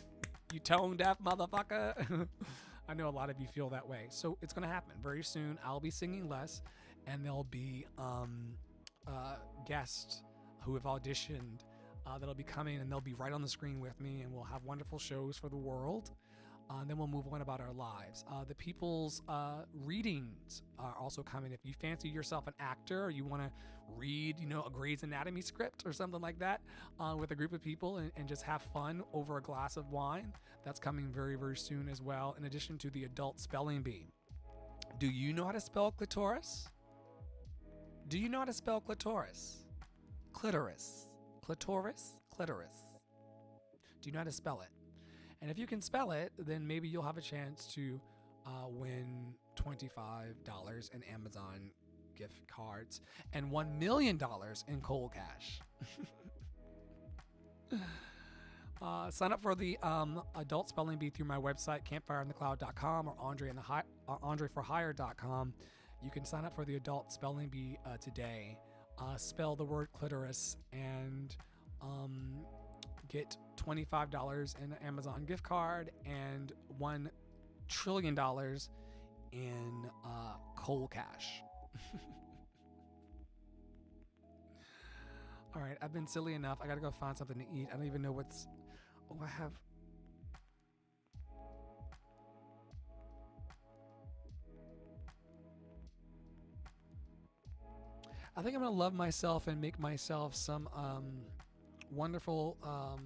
you tone-deaf motherfucker. I know a lot of you feel that way, so it's going to happen very soon. I'll be singing less, and there'll be guests who have auditioned that'll be coming, and they'll be right on the screen with me, and we'll have wonderful shows for the world. And then we'll move on about our lives. The people's readings are also coming. If you fancy yourself an actor, or you want to read, a Grey's Anatomy script or something like that with a group of people and just have fun over a glass of wine, that's coming very, very soon as well, in addition to the adult spelling bee. Do you know how to spell clitoris? Do you know how to spell clitoris? Clitoris. Clitoris? Clitoris. Do you know how to spell it? And if you can spell it, then maybe you'll have a chance to win $25 in Amazon gift cards and $1 million in cold cash. Sign up for the adult spelling bee through my website, campfireinthecloud.com, or andreforhire.com. You can sign up for the adult spelling bee today. Spell the word clitoris and get $25 in an Amazon gift card and $1 trillion in cold cash. All right, I've been silly enough. I gotta go find something to eat. I don't even know what's... Oh, I have... I think I'm gonna love myself and make myself some wonderful I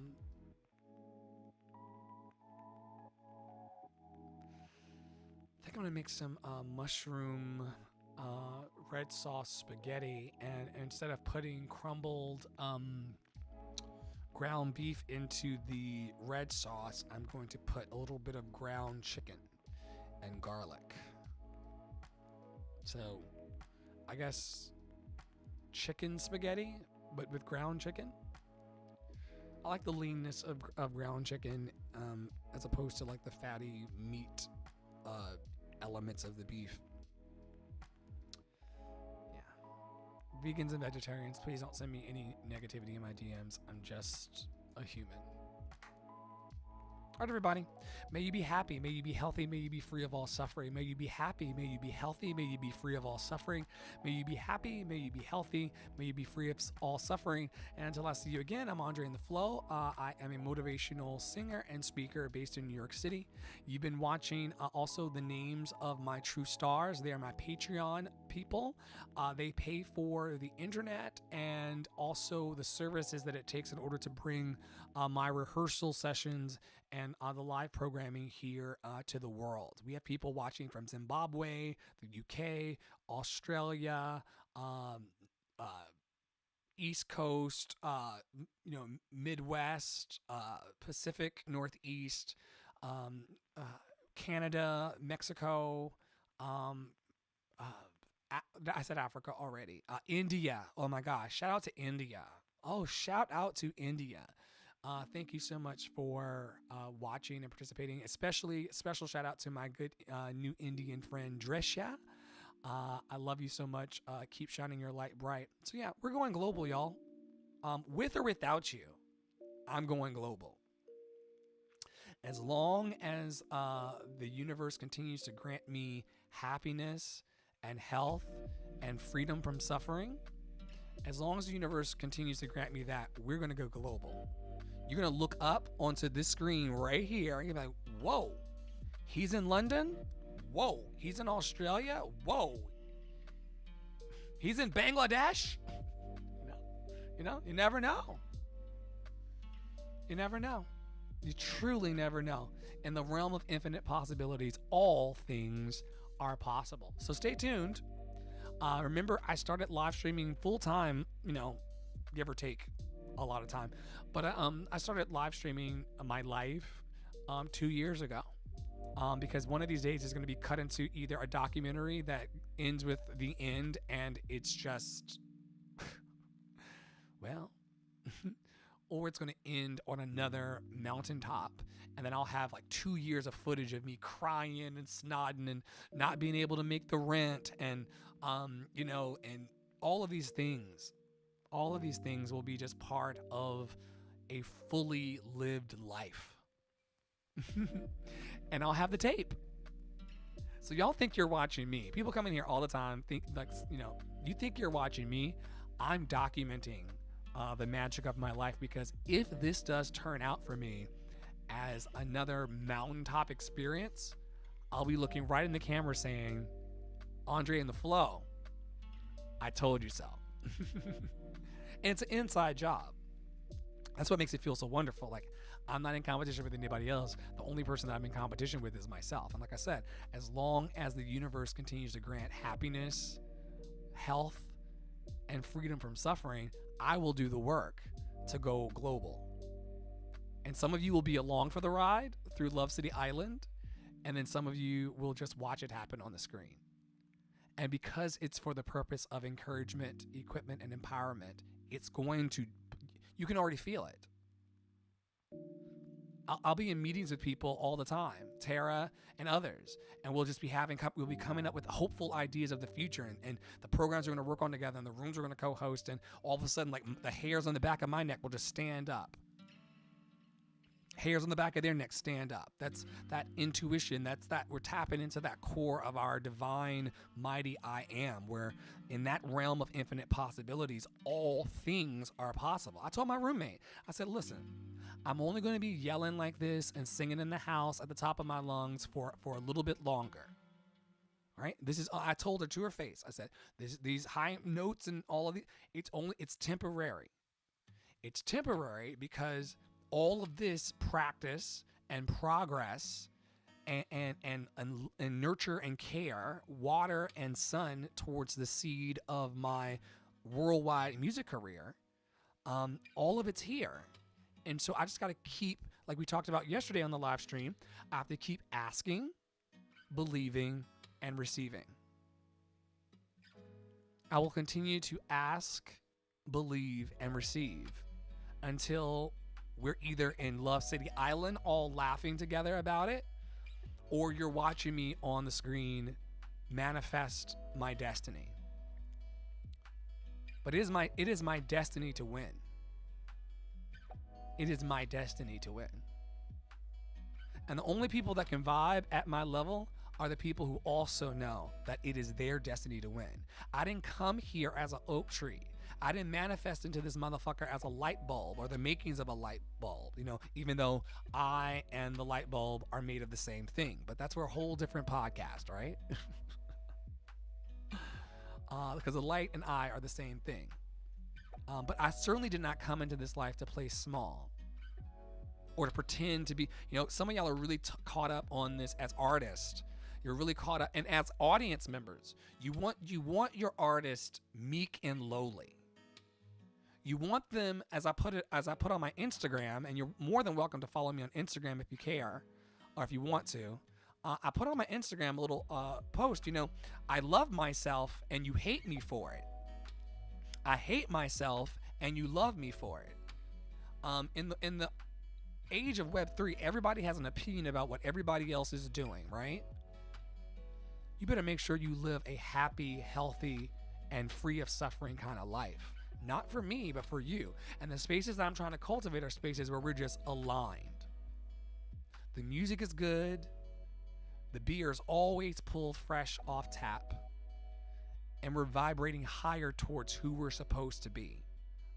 think I'm gonna make some mushroom red sauce spaghetti, and instead of putting crumbled ground beef into the red sauce, I'm going to put a little bit of ground chicken and garlic. So I guess chicken spaghetti, but with ground chicken. I like the leanness of ground chicken as opposed to like the fatty meat elements of the beef. Yeah. Vegans and vegetarians, please don't send me any negativity in my DMs. I'm just a human. All right, everybody. May you be happy. May you be healthy. May you be free of all suffering. May you be happy. May you be healthy. May you be free of all suffering. May you be happy. May you be healthy. May you be free of all suffering. And until I see you again, I'm Andre in the Flow. I am a motivational singer and speaker based in New York City. You've been watching also the names of my true stars. They are my Patreon people. They pay for the internet and also the services that it takes in order to bring my rehearsal sessions and the live programming here to the world. We have people watching from Zimbabwe, the UK, Australia, East Coast, Midwest, Pacific Northeast, Canada, Mexico. I said Africa already. India. Oh my gosh! Shout out to India. Oh, shout out to India. Thank you so much for watching and participating. Especially special shout out to my good new Indian friend Dresha. I love you so much. Keep shining your light bright. So yeah, we're going global, y'all. With or without you, I'm going global. As long as the universe continues to grant me happiness and health and freedom from suffering, as long as the universe continues to grant me that, we're going to go global. You're going to look up onto this screen right here, and you're like, whoa, he's in London? Whoa, he's in Australia? Whoa, he's in Bangladesh? No. You never know. You never know. You truly never know. In the realm of infinite possibilities, all things are possible. So stay tuned. Remember, I started live streaming full time, give or take a lot of time. But I started live streaming my life 2 years ago. Because one of these days is going to be cut into either a documentary that ends with the end and it's just, well, or it's going to end on another mountaintop. And then I'll have like 2 years of footage of me crying and snodding and not being able to make the rent. And, and all of these things will be just part of a fully lived life. And I'll have the tape. So y'all think you're watching me. People come in here all the time, think like, you think you're watching me. I'm documenting the magic of my life, because if this does turn out for me as another mountaintop experience, I'll be looking right in the camera saying, Andre in the flow, I told you so. And it's an inside job. That's what makes it feel so wonderful. Like, I'm not in competition with anybody else. The only person that I'm in competition with is myself. And like I said, as long as the universe continues to grant happiness, health, and freedom from suffering, I will do the work to go global. And some of you will be along for the ride through Love City Island, and then some of you will just watch it happen on the screen. And because it's for the purpose of encouragement, equipment, and empowerment, you can already feel it. I'll be in meetings with people all the time, Tara and others, and we'll be coming up with hopeful ideas of the future, and the programs we're going to work on together, and the rooms we're going to co-host, and all of a sudden, like, the hairs on the back of my neck will just stand up. Hairs on the back of their neck stand up. That's that intuition. That's that we're tapping into that core of our divine, mighty I am, where in that realm of infinite possibilities, all things are possible. I told my roommate, I said, listen, I'm only going to be yelling like this and singing in the house at the top of my lungs for a little bit longer. Right? I told her to her face. I said, these high notes and all of it's temporary. It's temporary because all of this practice and progress and nurture and care, water and sun towards the seed of my worldwide music career, all of it's here. And so I just got to keep, like we talked about yesterday on the live stream, I have to keep asking, believing, and receiving. I will continue to ask, believe, and receive until we're either in Love City Island all laughing together about it, or you're watching me on the screen manifest my destiny. But it is my destiny to win. It is my destiny to win. And the only people that can vibe at my level are the people who also know that it is their destiny to win. I didn't come here as an oak tree. I didn't manifest into this motherfucker as a light bulb or the makings of a light bulb, even though I and the light bulb are made of the same thing. But that's for a whole different podcast, right? Because the light and I are the same thing. But I certainly did not come into this life to play small or to pretend to be, some of y'all are really caught up on this as artists. You're really caught up, and as audience members, you want your artist meek and lowly. You want them, as I put on my Instagram, and you're more than welcome to follow me on Instagram if you care, or if you want to. I put on my Instagram a little post, I love myself and you hate me for it. I hate myself and you love me for it. In the age of Web3, everybody has an opinion about what everybody else is doing, right? You better make sure you live a happy, healthy, and free of suffering kind of life. Not for me, but for you. And the spaces that I'm trying to cultivate are spaces where we're just aligned. The music is good. The beer is always pulled fresh off tap. And we're vibrating higher towards who we're supposed to be.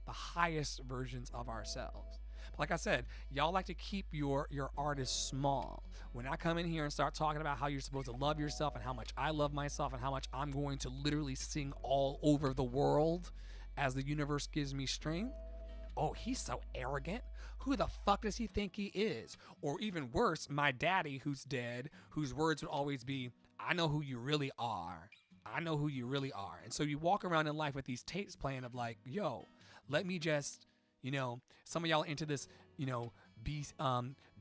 The highest versions of ourselves. But like I said, y'all like to keep your artists small. When I come in here and start talking about how you're supposed to love yourself and how much I love myself and how much I'm going to literally sing all over the world as the universe gives me strength. Oh, he's so arrogant. Who the fuck does he think he is? Or even worse, my daddy who's dead, whose words would always be, I know who you really are. I know who you really are. And so you walk around in life with these tapes playing of like, yo, let me just, Some of y'all into this, be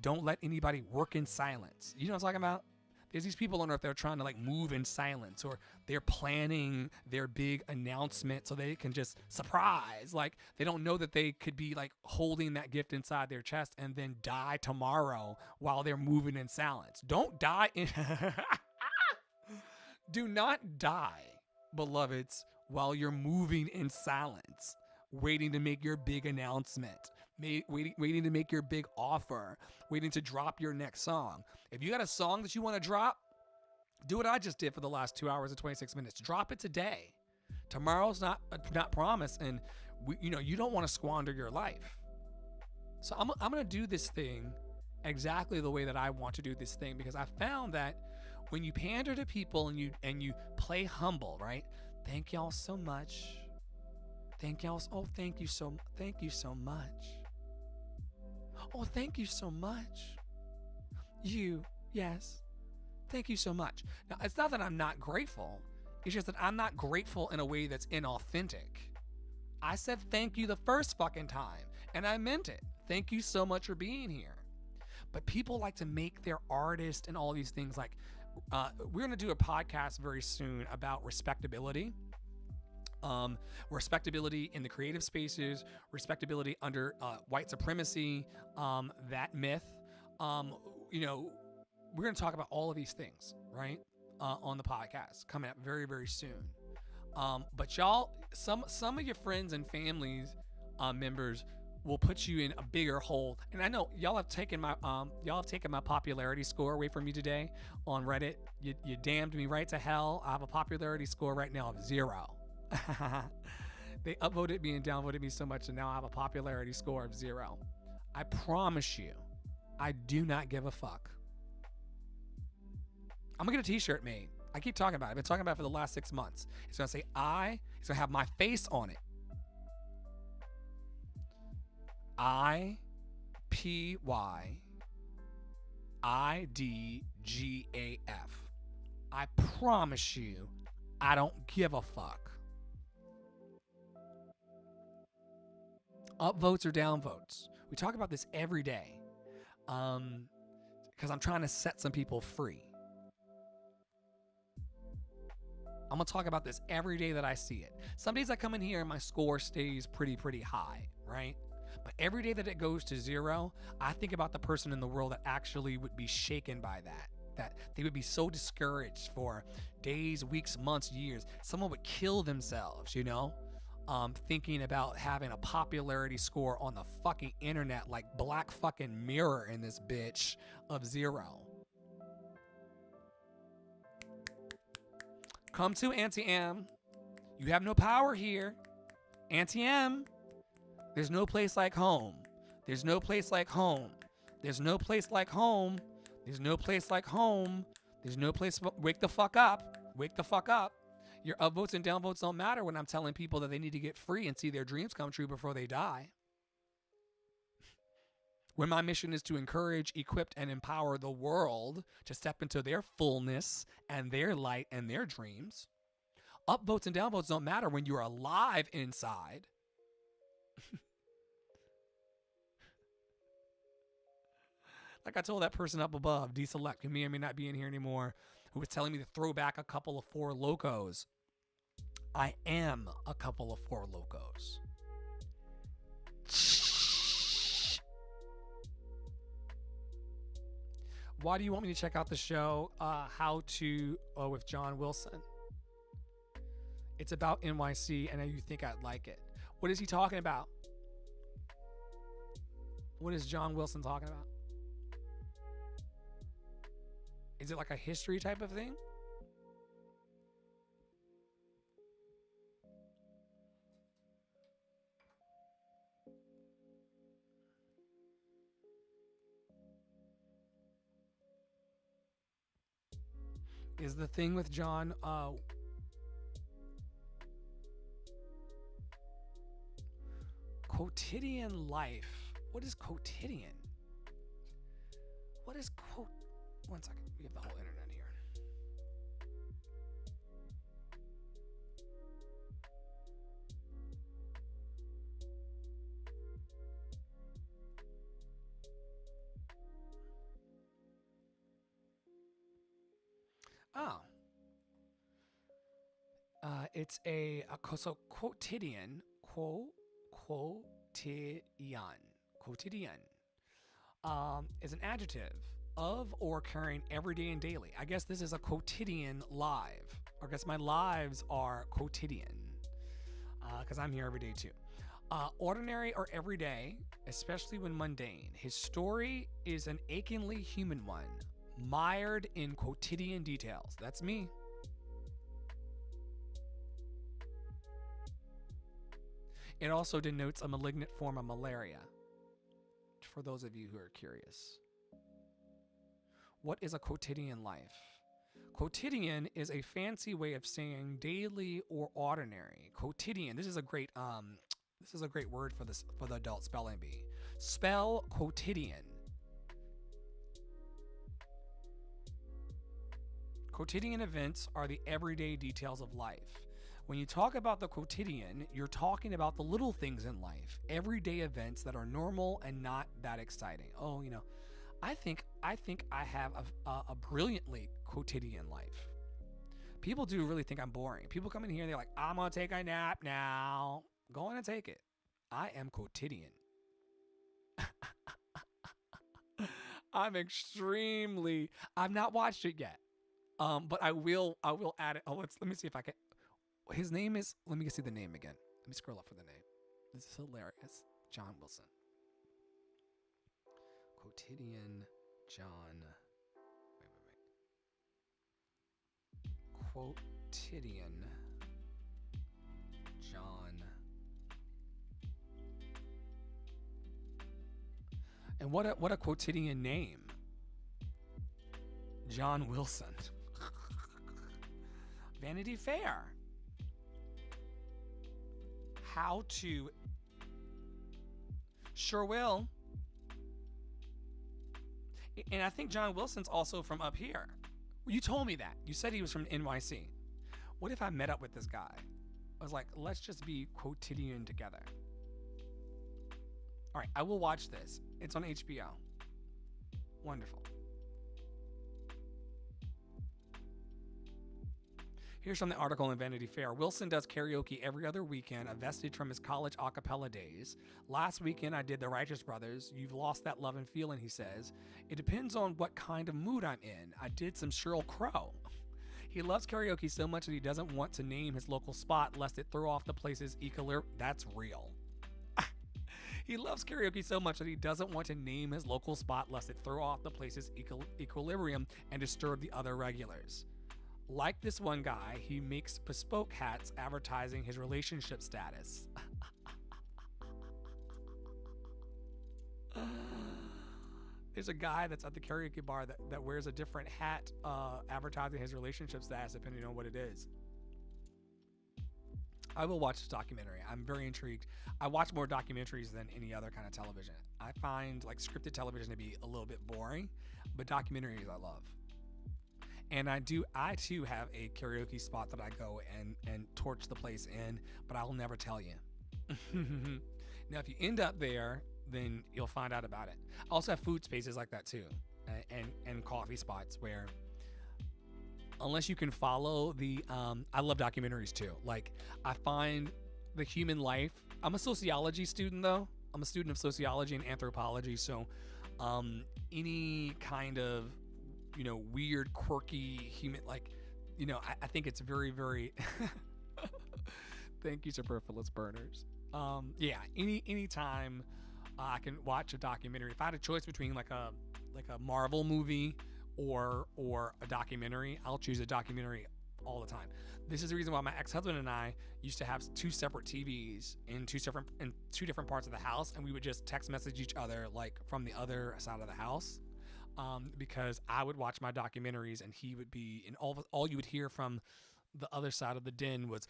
don't let anybody work in silence. You know what I'm talking about? There's these people on earth that are trying to like move in silence, or they're planning their big announcement so they can just surprise. Like they don't know that they could be like holding that gift inside their chest and then die tomorrow while they're moving in silence. Don't die in Do not die, beloveds, while you're moving in silence, waiting to make your big announcement, waiting to make your big offer, waiting to drop your next song. If you got a song that you want to drop, do what I just did for the last 2 hours and 26 minutes. Drop it today. Tomorrow's not promised, and you don't want to squander your life. So I'm going to do this thing exactly the way that I want to do this thing, because I found that when you pander to people and you play humble, right? Thank y'all so much. Thank y'all. Oh, thank you so much. Oh, thank you so much. Yes. Thank you so much. Now, it's not that I'm not grateful. It's just that I'm not grateful in a way that's inauthentic. I said thank you the first fucking time, and I meant it. Thank you so much for being here. But people like to make their artist and all these things like, we're going to do a podcast very soon about respectability. Respectability in the creative spaces, respectability under white supremacy, that myth. We're going to talk about all of these things, right? On the podcast coming up very, very soon. But y'all, some of your friends and families members will put you in a bigger hole. And I know y'all have taken my popularity score away from me today on Reddit. You damned me right to hell. I have a popularity score right now of 0. They upvoted me and downvoted me so much, and now I have a popularity score of 0. I promise you, I do not give a fuck. I'm gonna get a t-shirt made. I keep talking about it. I've been talking about it for the last 6 months. It's gonna say it's gonna have my face on it. IPYIDGAF. I promise you, I don't give a fuck. Upvotes or downvotes. We talk about this every day. Because I'm trying to set some people free. I'm going to talk about this every day that I see it. Some days I come in here and my score stays pretty high, right? But every day that it goes to 0, I think about the person in the world that actually would be shaken by that. That they would be so discouraged for days, weeks, months, years. Someone would kill themselves, thinking about having a popularity score on the fucking internet like Black fucking Mirror in this bitch of 0. Come to Auntie M. You have no power here. Auntie M. There's no place like home. There's no place like home. There's no place like home. There's no place like home. There's no place. Wake the fuck up. Wake the fuck up. Your upvotes and downvotes don't matter when I'm telling people that they need to get free and see their dreams come true before they die. When my mission is to encourage, equip, and empower the world to step into their fullness and their light and their dreams. Upvotes and downvotes don't matter when you're alive inside. Like I told that person up above, deselect, who may or may not be in here anymore, who was telling me to throw back a couple of Four Locos. I am a couple of Four Locos. Why do you want me to check out the show? How to with John Wilson. It's about NYC, and you think I'd like it. What is he talking about? What is John Wilson talking about? Is it like a history type of thing? Is the thing with John quotidian life? What is quotidian? What is quote? One second. We have the whole internet here. It's so quotidian, quotidian, is an adjective of or occurring every day and daily. I guess this is a quotidian live. I guess my lives are quotidian because I'm here every day too. Ordinary or everyday, especially when mundane. His story is an achingly human one, mired in quotidian details. That's me. It also denotes a malignant form of malaria, for those of you who are curious. What is a quotidian life? Quotidian is a fancy way of saying daily or ordinary. Quotidian. This is a great word for this for the adult spelling bee. Spell quotidian. Quotidian events are the everyday details of life. When you talk about the quotidian, you're talking about the little things in life, everyday events that are normal and not that exciting. Oh, I think I have a brilliantly quotidian life. People do really think I'm boring. People come in here and they're like, I'm gonna take a nap now. Go on and take it. I am quotidian. I've not watched it yet. But I will add it. Oh, let me see if I can. His name is, let me see the name again. Let me scroll up for the name. This is hilarious. John Wilson. Quotidian John. Wait. Quotidian John. And what a quotidian name. John Wilson. Vanity Fair. How to. Sure will. And I think John Wilson's also from up here. You told me that. You said he was from NYC. What if I met up with this guy? I was like, let's just be quotidian together. All right, I will watch this. It's on HBO. Wonderful. Here's from the article in Vanity Fair. Wilson does karaoke every other weekend, a vestige from his college a cappella days. Last weekend, I did the Righteous Brothers. You've lost that love and feeling, he says. It depends on what kind of mood I'm in. I did some Sheryl Crow. He loves karaoke so much that he doesn't want to name his local spot lest it throw off the place's equilibrium. That's real. He loves karaoke so much that he doesn't want to name his local spot lest it throw off the place's equilibrium and disturb the other regulars. Like this one guy, he makes bespoke hats advertising his relationship status. There's a guy that's at the karaoke bar that wears a different hat advertising his relationship status depending on what it is. I will watch this documentary. I'm very intrigued. I watch more documentaries than any other kind of television. I find like scripted television to be a little bit boring, but documentaries I love. And I too have a karaoke spot that I go and torch the place in, but I'll never tell you. Now, if you end up there, then you'll find out about it. I also have food spaces like that too, and coffee spots where, unless you can follow the, I love documentaries too. Like, I find the human life. I'm a sociology student though. I'm a student of sociology and anthropology. So, any kind of, weird, quirky human, like, I think it's very, very, thank you, Superfluous Burners. Any time I can watch a documentary. If I had a choice between like a Marvel movie or a documentary, I'll choose a documentary all the time. This is the reason why my ex-husband and I used to have two separate TVs in two different parts of the house, and we would just text message each other like from the other side of the house. Because I would watch my documentaries and he would be, and all you would hear from the other side of the den was,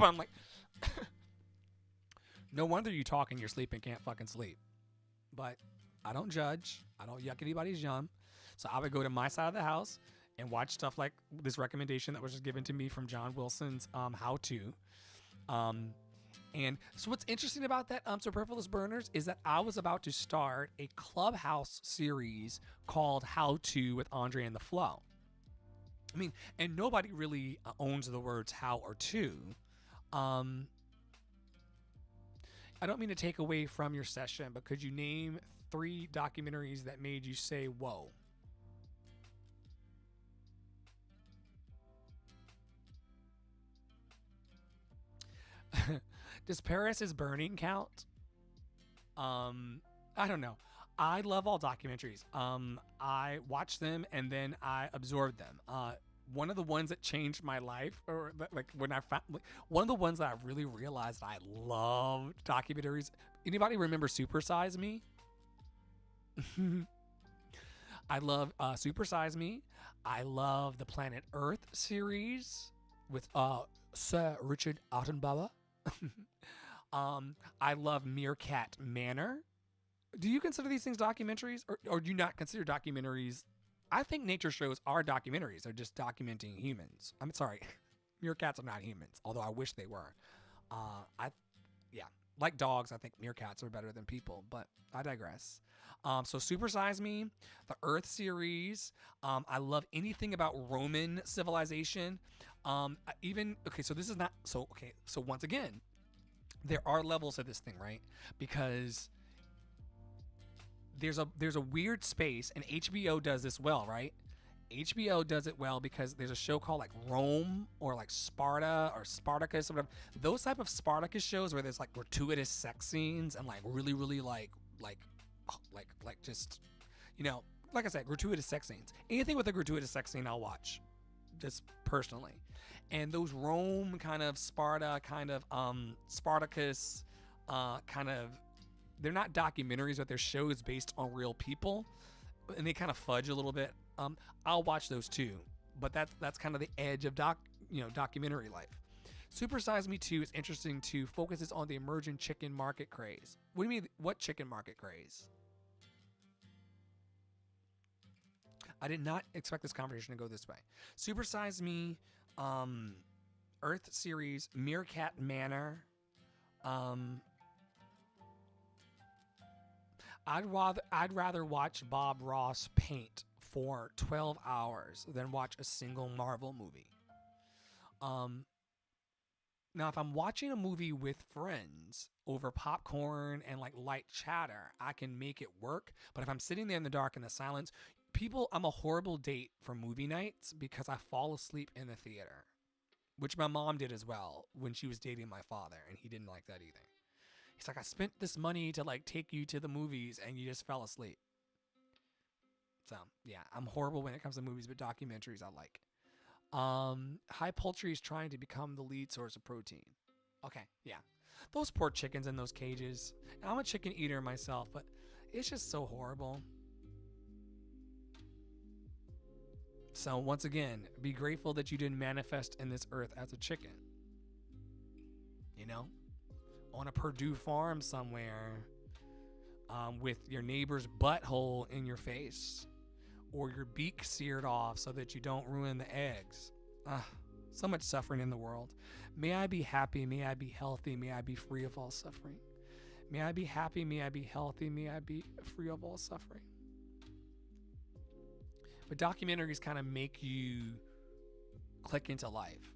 I'm like, no wonder you talk in your sleep and can't fucking sleep. But I don't judge. I don't yuck anybody's yum. So I would go to my side of the house and watch stuff like this recommendation that was just given to me from John Wilson's How To. And so what's interesting about that, Superfluous Burners, is that I was about to start a Clubhouse series called How To with Andre and the Flow. I mean, and nobody really owns the words how or to. Um, I don't mean to take away from your session, but could you name 3 documentaries that made you say, whoa? Does Paris is Burning count? I don't know. I love all documentaries. I watch them and then I absorb them. One of the ones that changed my life, or like when I found one of the ones that I really realized I loved documentaries. Anybody remember Super Size Me? I love Super Size Me. I love the Planet Earth series with Sir Richard Attenborough. I love Meerkat Manor. Do you consider these things documentaries, or do you not consider documentaries? I think nature shows are documentaries. They're just documenting humans. I'm sorry, meerkats are not humans, although I wish they were. Yeah, like dogs, I think meerkats are better than people, but I digress. So Super Size Me, the Earth series. I love anything about Roman civilization. Even okay, so this is not so okay. So once again, there are levels of this thing, right? Because there's a weird space, and HBO does this well, right? HBO does it well because there's a show called like Rome or like Sparta or Spartacus or whatever. Those type of Spartacus shows where there's like gratuitous sex scenes and like really like just, you know, like I said, gratuitous sex scenes. Anything with a gratuitous sex scene I'll watch, just personally. And those Rome kind of Sparta kind of Spartacus kind of, they're not documentaries, but they're shows based on real people, and they kind of fudge a little bit. I'll watch those too, but that's kind of the edge of documentary life. Super Size Me 2 is interesting too. Focuses on the emerging chicken market craze. What do you mean? What chicken market craze? I did not expect this conversation to go this way. Super Size Me, Earth series, Meerkat Manor. I'd rather watch Bob Ross paint for 12 hours than watch a single Marvel movie. Now, if I'm watching a movie with friends over popcorn and like light chatter, I can make it work. But if I'm sitting there in the dark in the silence, I'm a horrible date for movie nights because I fall asleep in the theater, which my mom did as well when she was dating my father, and he didn't like that either. He's like, I spent this money to like take you to the movies and you just fell asleep. So yeah, I'm horrible when it comes to movies, but documentaries I like. High poultry is trying to become the lead source of protein. Okay, yeah. Those poor chickens in those cages. And I'm a chicken eater myself, but it's just so horrible. So once again, be grateful that you didn't manifest in this earth as a chicken. You know? On a Purdue farm somewhere, with your neighbor's butthole in your face, or your beak seared off so that you don't ruin the eggs. So much suffering in the world. May I be happy, may I be healthy, may I be free of all suffering. May I be happy, may I be healthy, may I be free of all suffering. But documentaries kind of make you click into life.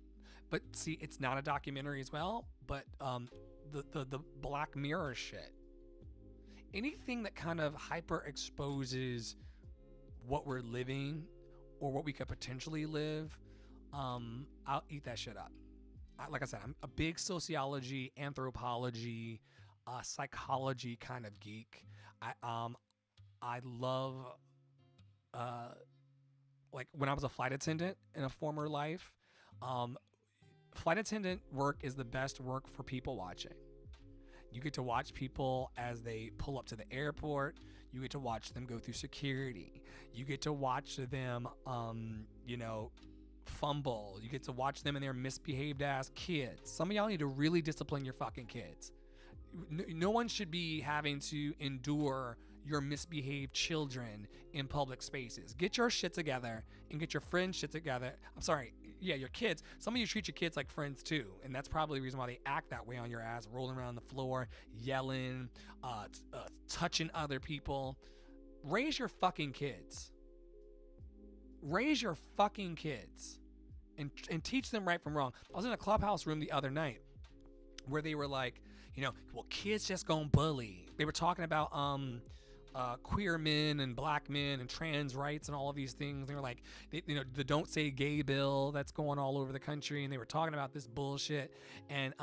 But see, it's not a documentary as well, but the Black Mirror shit. Anything that kind of hyper exposes what we're living or what we could potentially live, I'll eat that shit up. Like I said, I'm a big sociology, anthropology, psychology kind of geek. I love, like when I was a flight attendant in a former life, flight attendant work is the best work for people watching. You get to watch people as they pull up to the airport. You get to watch them go through security. You get to watch them, fumble. You get to watch them and their misbehaved ass kids. Some of y'all need to really discipline your fucking kids. No one should be having to endure your misbehaved children in public spaces. Get your shit together and get your friends shit together. I'm sorry. Yeah, your kids. Some of you treat your kids like friends too, and that's probably the reason why they act that way on your ass, rolling around the floor, yelling, touching other people. Raise your fucking kids. Raise your fucking kids and teach them right from wrong. I was in a clubhouse room the other night where they were like, well, kids just gonna bully. They were talking about queer men and black men and trans rights and all of these things. They were like, the Don't Say Gay bill that's going all over the country, and they were talking about this bullshit. And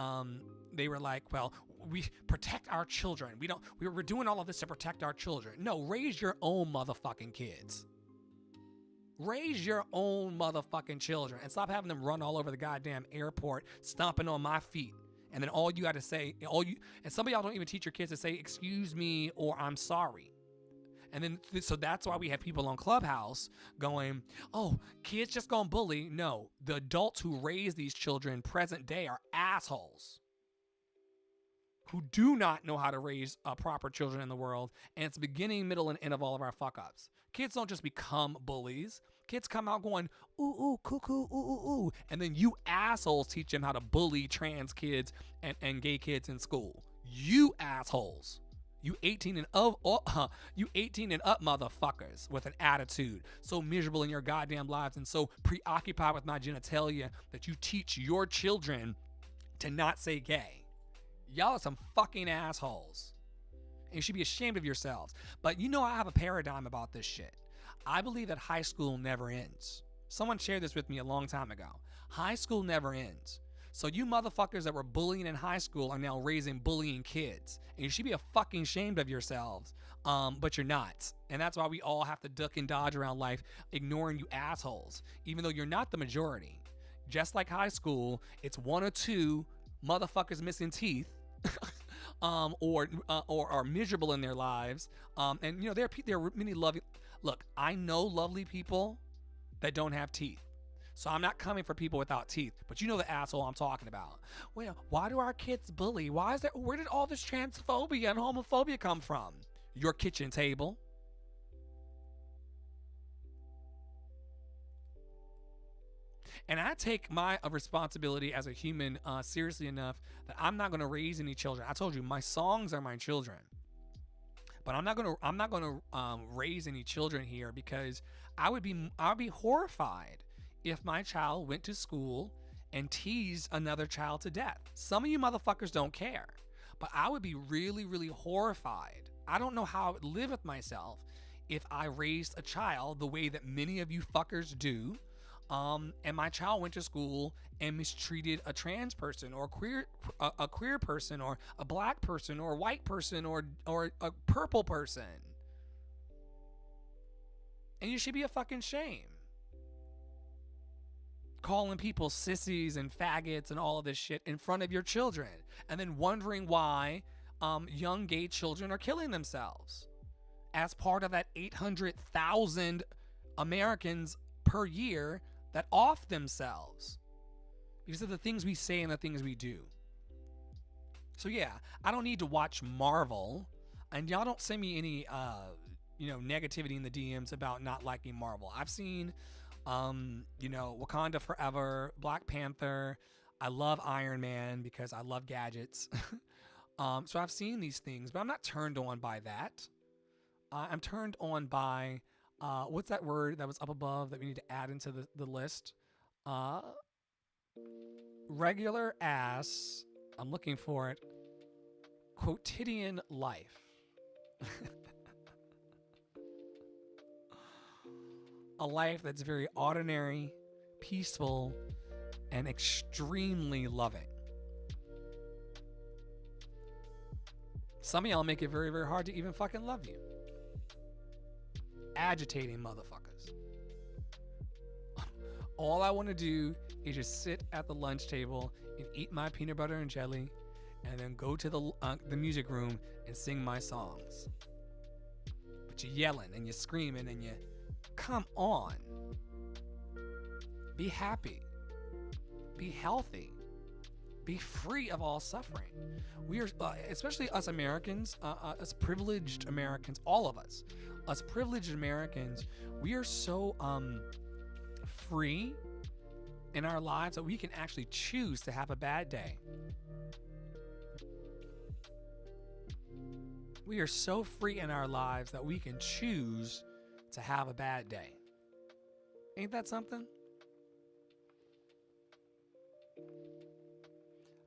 they were like, well, we protect our children. We're doing all of this to protect our children. No, raise your own motherfucking kids. Raise your own motherfucking children and stop having them run all over the goddamn airport, stomping on my feet. And then all you got to say, and some of y'all don't even teach your kids to say, excuse me, or I'm sorry. And then, so that's why we have people on Clubhouse going, oh, kids just gonna bully. No, the adults who raise these children present day are assholes who do not know how to raise proper children in the world. And it's the beginning, middle, and end of all of our fuck ups. Kids don't just become bullies. Kids come out going, ooh, ooh, cuckoo, ooh, ooh, ooh. And then you assholes teach them how to bully trans kids and gay kids in school. You assholes. You 18 and up, you 18 and up motherfuckers with an attitude, so miserable in your goddamn lives and so preoccupied with my genitalia that you teach your children to not say gay. Y'all are some fucking assholes. And you should be ashamed of yourselves. But I have a paradigm about this shit. I believe that high school never ends. Someone shared this with me a long time ago. High school never ends. So you motherfuckers that were bullying in high school are now raising bullying kids. And you should be fucking ashamed of yourselves. But you're not. And that's why we all have to duck and dodge around life, ignoring you assholes. Even though you're not the majority. Just like high school, it's one or two motherfuckers missing teeth. Or are miserable in their lives. And there are many loving. Look, I know lovely people that don't have teeth. So I'm not coming for people without teeth, but you know the asshole I'm talking about. Well, why do our kids bully? Where did all this transphobia and homophobia come from? Your kitchen table. And I take my responsibility as a human seriously enough that I'm not going to raise any children. I told you, my songs are my children. But I'm not going to raise any children here because I would be horrified if my child went to school and teased another child to death. Some of you motherfuckers don't care, but I would be really, really horrified. I don't know how I would live with myself if I raised a child the way that many of you fuckers do. And my child went to school and mistreated a trans person or a queer person or a black person or a white person or a purple person. And you should be a fucking shame. Calling people sissies and faggots and all of this shit in front of your children. And then wondering why young gay children are killing themselves. As part of that 800,000 Americans per year that off themselves because of the things we say and the things we do. So yeah, I don't need to watch Marvel, and y'all don't send me any negativity in the DMs about not liking Marvel. I've seen Wakanda Forever, Black Panther. I love Iron Man because I love gadgets. So I've seen these things, but I'm not turned on by that. I'm turned on by what's that word that was up above that we need to add into the list? Regular ass, I'm looking for it, quotidian life. A life that's very ordinary, peaceful, and extremely loving. Some of y'all make it very, very hard to even fucking love you. Agitating motherfuckers. All I want to do is just sit at the lunch table and eat my peanut butter and jelly and then go to the music room and sing my songs. But you're yelling and you're screaming and come on. Be happy. Be healthy. Be free of all suffering. We are, especially us Americans, us privileged Americans, all of us privileged Americans, we are so free in our lives that we can actually choose to have a bad day. We are so free in our lives that we can choose to have a bad day. Ain't that something?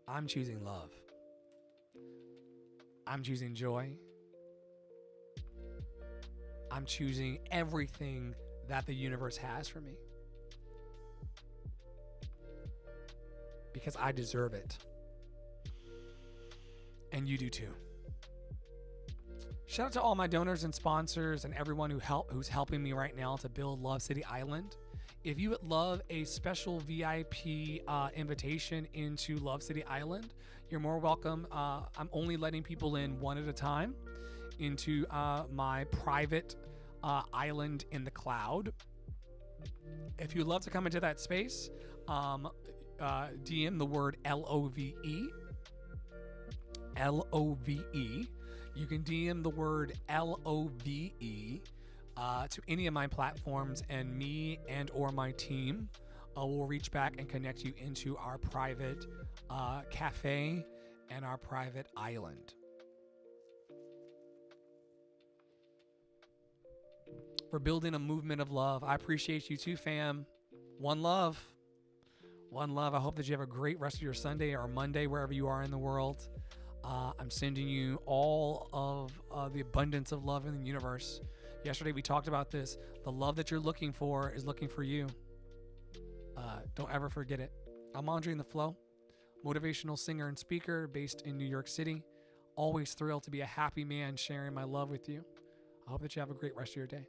I'm choosing love. I'm choosing joy. I'm choosing everything that the universe has for me. Because I deserve it. And you do too. Shout out to all my donors and sponsors and everyone who's helping me right now to build Love City Island. If you would love a special VIP invitation into Love City Island, you're more welcome. I'm only letting people in one at a time into my private island in the cloud. If you'd love to come into that space, DM the word LOVE. LOVE. You can DM the word LOVE to any of my platforms, and me and or my team will reach back and connect you into our private cafe and our private island. We're building a movement of love. I appreciate you too, fam. One love. One love. I hope that you have a great rest of your Sunday or Monday, wherever you are in the world. I'm sending you all of the abundance of love in the universe. Yesterday we talked about this. The love that you're looking for is looking for you. Don't ever forget it. I'm Andre in the Flow, motivational singer and speaker based in New York City. Always thrilled to be a happy man sharing my love with you. I hope that you have a great rest of your day.